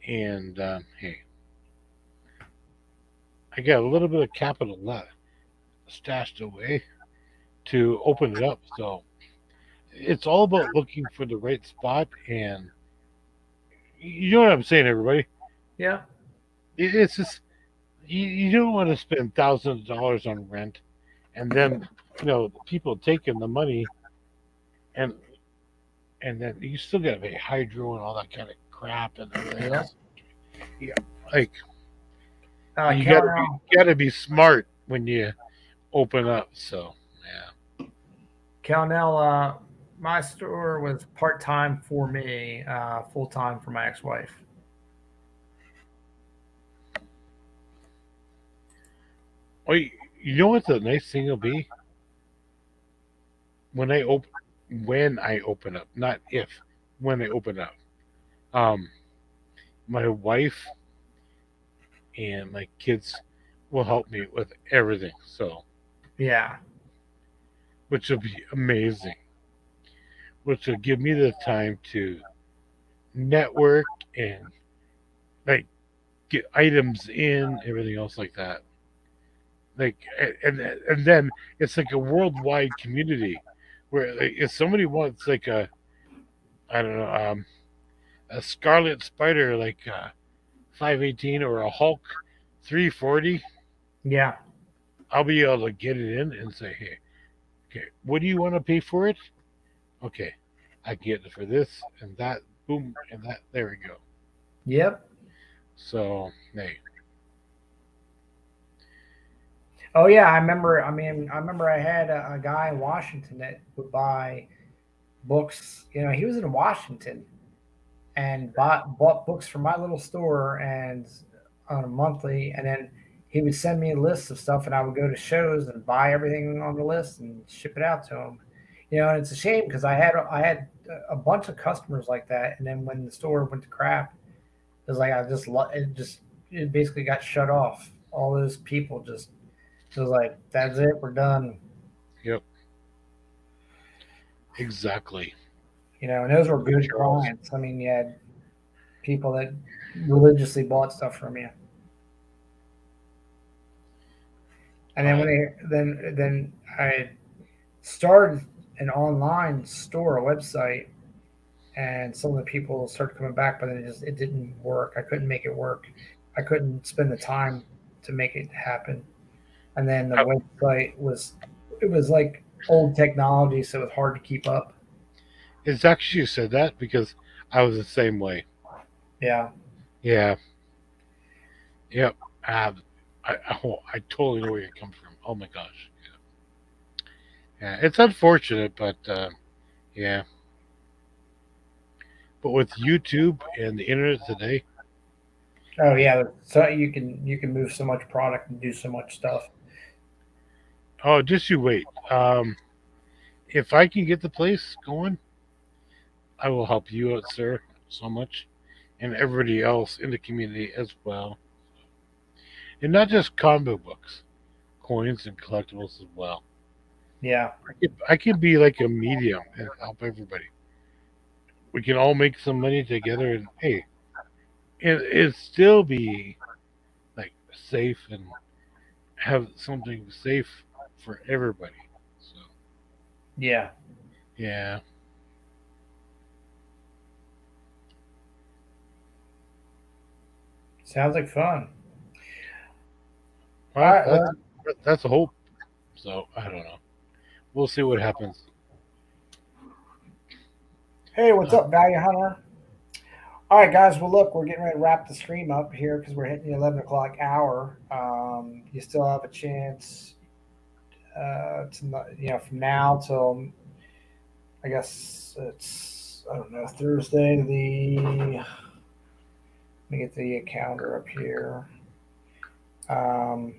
and hey, I got a little bit of capital left stashed away to open it up. So it's all about looking for the right spot, and you know what I'm saying, everybody. Yeah. It's just you don't want to spend thousands of dollars on rent, and then people taking the money, and then you still got to pay hydro and all that kind of crap and everything Yeah. else. Yeah, like you Cal, gotta be smart when you open up. So yeah. Calnell, my store was part time for me, full time for my ex wife. Oh, you know what the nice thing will be when I open up, not if, when I open up. Um, my wife and my kids will help me with everything. So, Yeah. which will be amazing. Which will give me the time to network and like get items in, everything else like that. Like and then it's like a worldwide community where like, if somebody wants like a I don't know a Scarlet Spider like 518 or a Hulk 340, Yeah. I'll be able to get it in and say, hey, okay, what do you want to pay for it? Okay, I get it for this and that, boom, and that. There we go. Yep. So hey, Oh yeah, I remember. I mean, I remember I had a guy in Washington that would buy books. He was in Washington and bought books from my little store and on a monthly, and then he would send me a list of stuff, and I would go to shows and buy everything on the list and ship it out to him. And it's a shame because I had a bunch of customers like that, and then when the store went to crap, it was like it basically got shut off. All those people just it was like, that's it, we're done. Yep. Exactly. And those were good Charles. clients. I mean, you had people that religiously bought stuff from you. And then then I started an online store, a website, and some of the people started coming back, but it didn't work. I couldn't make it work. I couldn't spend the time to make it happen. And then the I- website was like old technology, so it was hard to keep up. It's actually you said that because I was the same way. Yeah. Yeah. Yep. I totally know where you come from. Oh my gosh. Yeah. It's unfortunate, but yeah. But with YouTube and the internet today, Oh yeah. So you can move so much product and do so much stuff. oh, just you wait. If I can get the place going, I will help you out, sir, so much, and everybody else in the community as well. And not just comic books, coins and collectibles as well. Yeah. I can be like a medium and help everybody. We can all make some money together, and hey, it still be like safe and have something safe for everybody. So Yeah. yeah, Sounds like fun. All well, right. Well, that's a hope. So I don't know. We'll see what happens. hey, what's Uh, up, Value Hunter? All right, guys. Well, look, we're getting ready to wrap the stream up here because we're hitting the 11 o'clock hour. You still have a chance from now till I guess it's I don't know Thursday. Let me get the calendar up here. I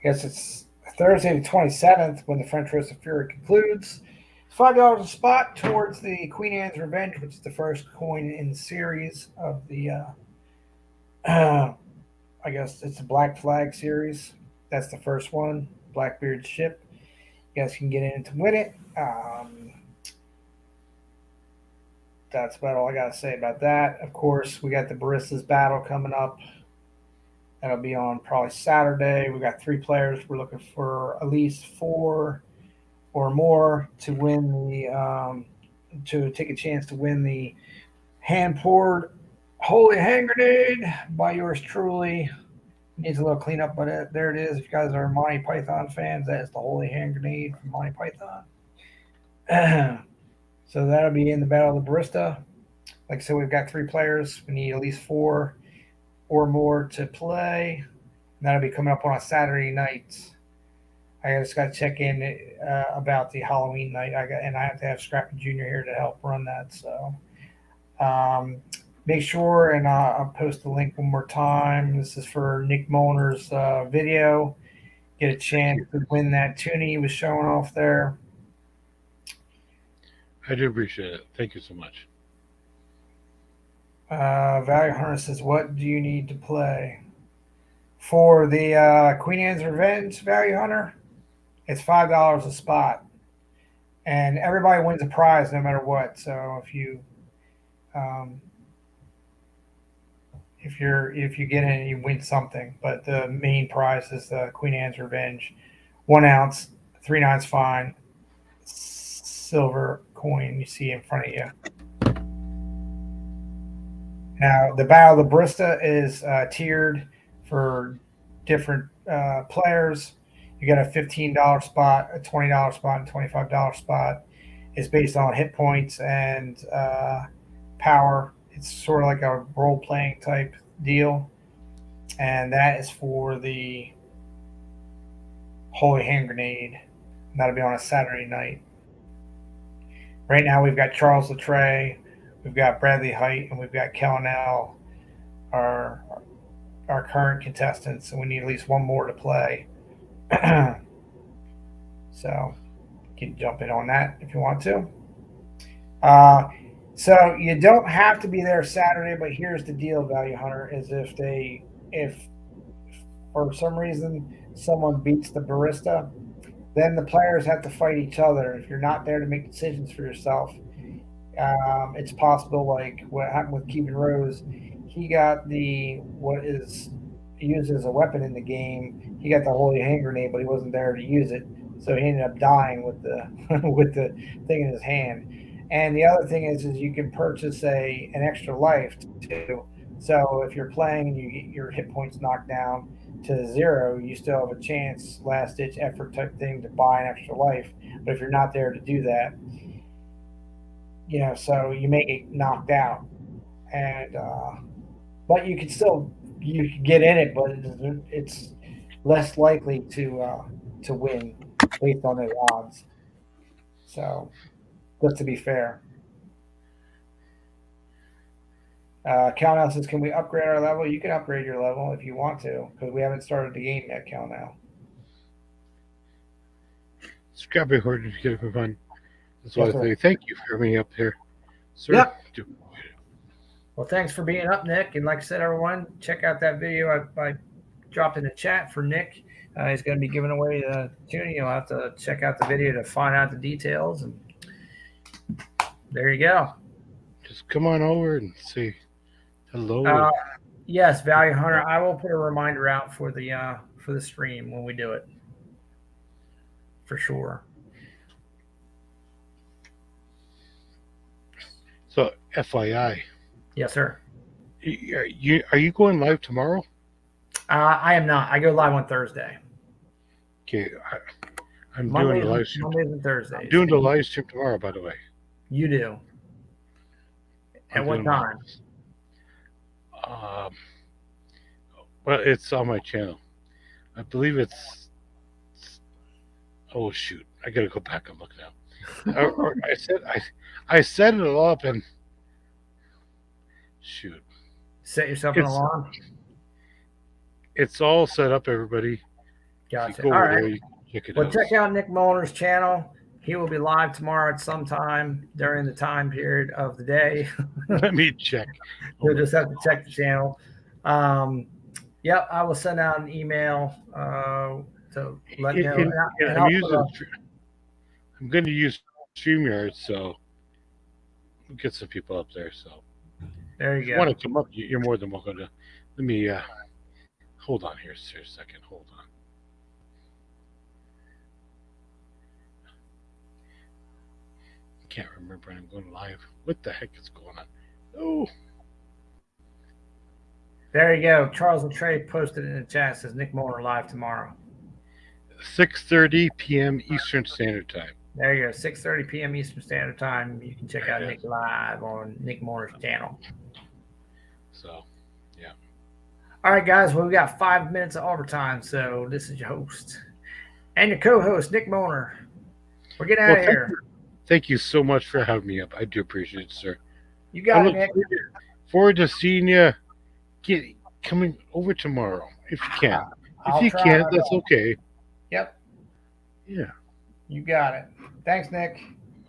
guess it's Thursday the 27th when the French Roast of Fury concludes. It's $5 a spot towards the Queen Anne's Revenge, which is the first coin in the series of the. I guess it's the Black Flag series. That's the first one, Blackbeard's ship. You guys can get in to win it. That's about all I got to say about that. Of course, we got the Baristas battle coming up. That'll be on probably Saturday. We got 3 players. We're looking for at least 4 or more to win to take a chance to win the hand poured holy hand grenade by yours truly. Needs a little cleanup, but there it is. If you guys are Monty Python fans, that is the holy hand grenade from Monty Python. So that'll be in the Battle of the Barista. Like I said, we've got 3 players. We need at least 4 or more to play. And that'll be coming up on a Saturday night. I just got to check in about the Halloween night. I have to have Scrappy Jr. here to help run that. So make sure, and I'll post the link one more time. This is for Nick Molner's video. Get a chance to win that toonie he was showing off there. I do appreciate it. Thank you so much. Value Hunter says, "What do you need to play for the Queen Anne's Revenge?" Value Hunter, it's $5 a spot, and everybody wins a prize no matter what. So um, if you get in, you win something. But the main prize is the Queen Anne's Revenge, 1 ounce, 3/9 fine, silver coin you see in front of you. Now, the Battle of the Barista is tiered for different players. You got a $15 spot, a $20 spot, and $25 spot. It's based on hit points and power. It's sort of like a role playing type deal. And that is for the Holy Hand Grenade. And that'll be on a Saturday night. Right now, we've got Charles Latreille, we've got Bradley Height, and we've got Kellenell, our current contestants, and we need at least one more to play. So you can jump in on that if you want to. So you don't have to be there Saturday, but here's the deal, Value Hunter, is if for some reason someone beats the barista, then the players have to fight each other. If you're not there to make decisions for yourself, it's possible, like what happened with Keegan Rose. He got what is used as a weapon in the game. He got the holy hand grenade, but he wasn't there to use it, so he ended up dying with the with the thing in his hand. And the other thing is you can purchase an extra life too. So if you're playing and you get your hit points knocked down to 0, you still have a chance, last ditch effort type thing, to buy an extra life. But if you're not there to do that, so you may get knocked out, and but you can get in it, but it's less likely to win based on those odds. So just to be fair. Cal says, can we upgrade our level? You can upgrade your level if you want to, because we haven't started the game yet, Cal. Scrappy Hoarding is good for fun. That's why I say thank you for having me up here, sir. Yep. Well, thanks for being up, Nick. And like I said, everyone, check out that video I dropped in the chat for Nick. He's going to be giving away the tuning. You'll have to check out the video to find out the details. And there you go. Just come on over and say hello. Yes, Value Hunter. I will put a reminder out for the stream when we do it, for sure. So, FYI. Yes, sir. Are you going live tomorrow? I am not. I go live on Thursday. Okay, I'm doing the live stream. Mondays and Thursdays. I'm doing the live stream tomorrow, by the way. You do. At what time? Well, it's on my channel. I believe it's. Oh shoot! I gotta go back and look now. I set it all up and. Shoot. Set yourself an alarm. It's all set up, everybody. Gotcha. All right. Check out Nick Molner's channel. He will be live tomorrow at some time during the time period of the day. Let me check. You'll just have to check the channel. Yep, I will send out an email to let you know. I'm going to use StreamYard, so we'll get some people up there. So there you if go. you want to come up, you're more than welcome to. Let me hold on here a second. Hold on. Can't remember. I'm going live. What the heck is going on? Oh. There you go. Charles and Trey posted in the chat. Says Nick Molner live tomorrow. 6:30 p.m. Eastern Standard Time. There you go. 6:30 p.m. Eastern Standard Time. You can check out Nick live on Nick Molner's channel. So, yeah. All right, guys. Well, we got 5 minutes of overtime. So this is your host and your co-host, Nick Molner. We're getting out of here. Thank you so much for having me up. I do appreciate it, sir. You got it, Nick. Forward to seeing you coming over tomorrow, if you can. If you can't, that's okay. Yep. Yeah. You got it. Thanks, Nick.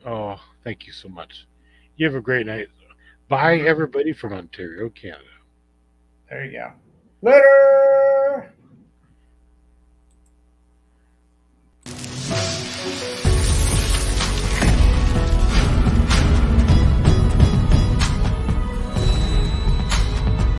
Oh, thank you so much. You have a great night. Bye, everybody from Ontario, Canada. There you go. Later.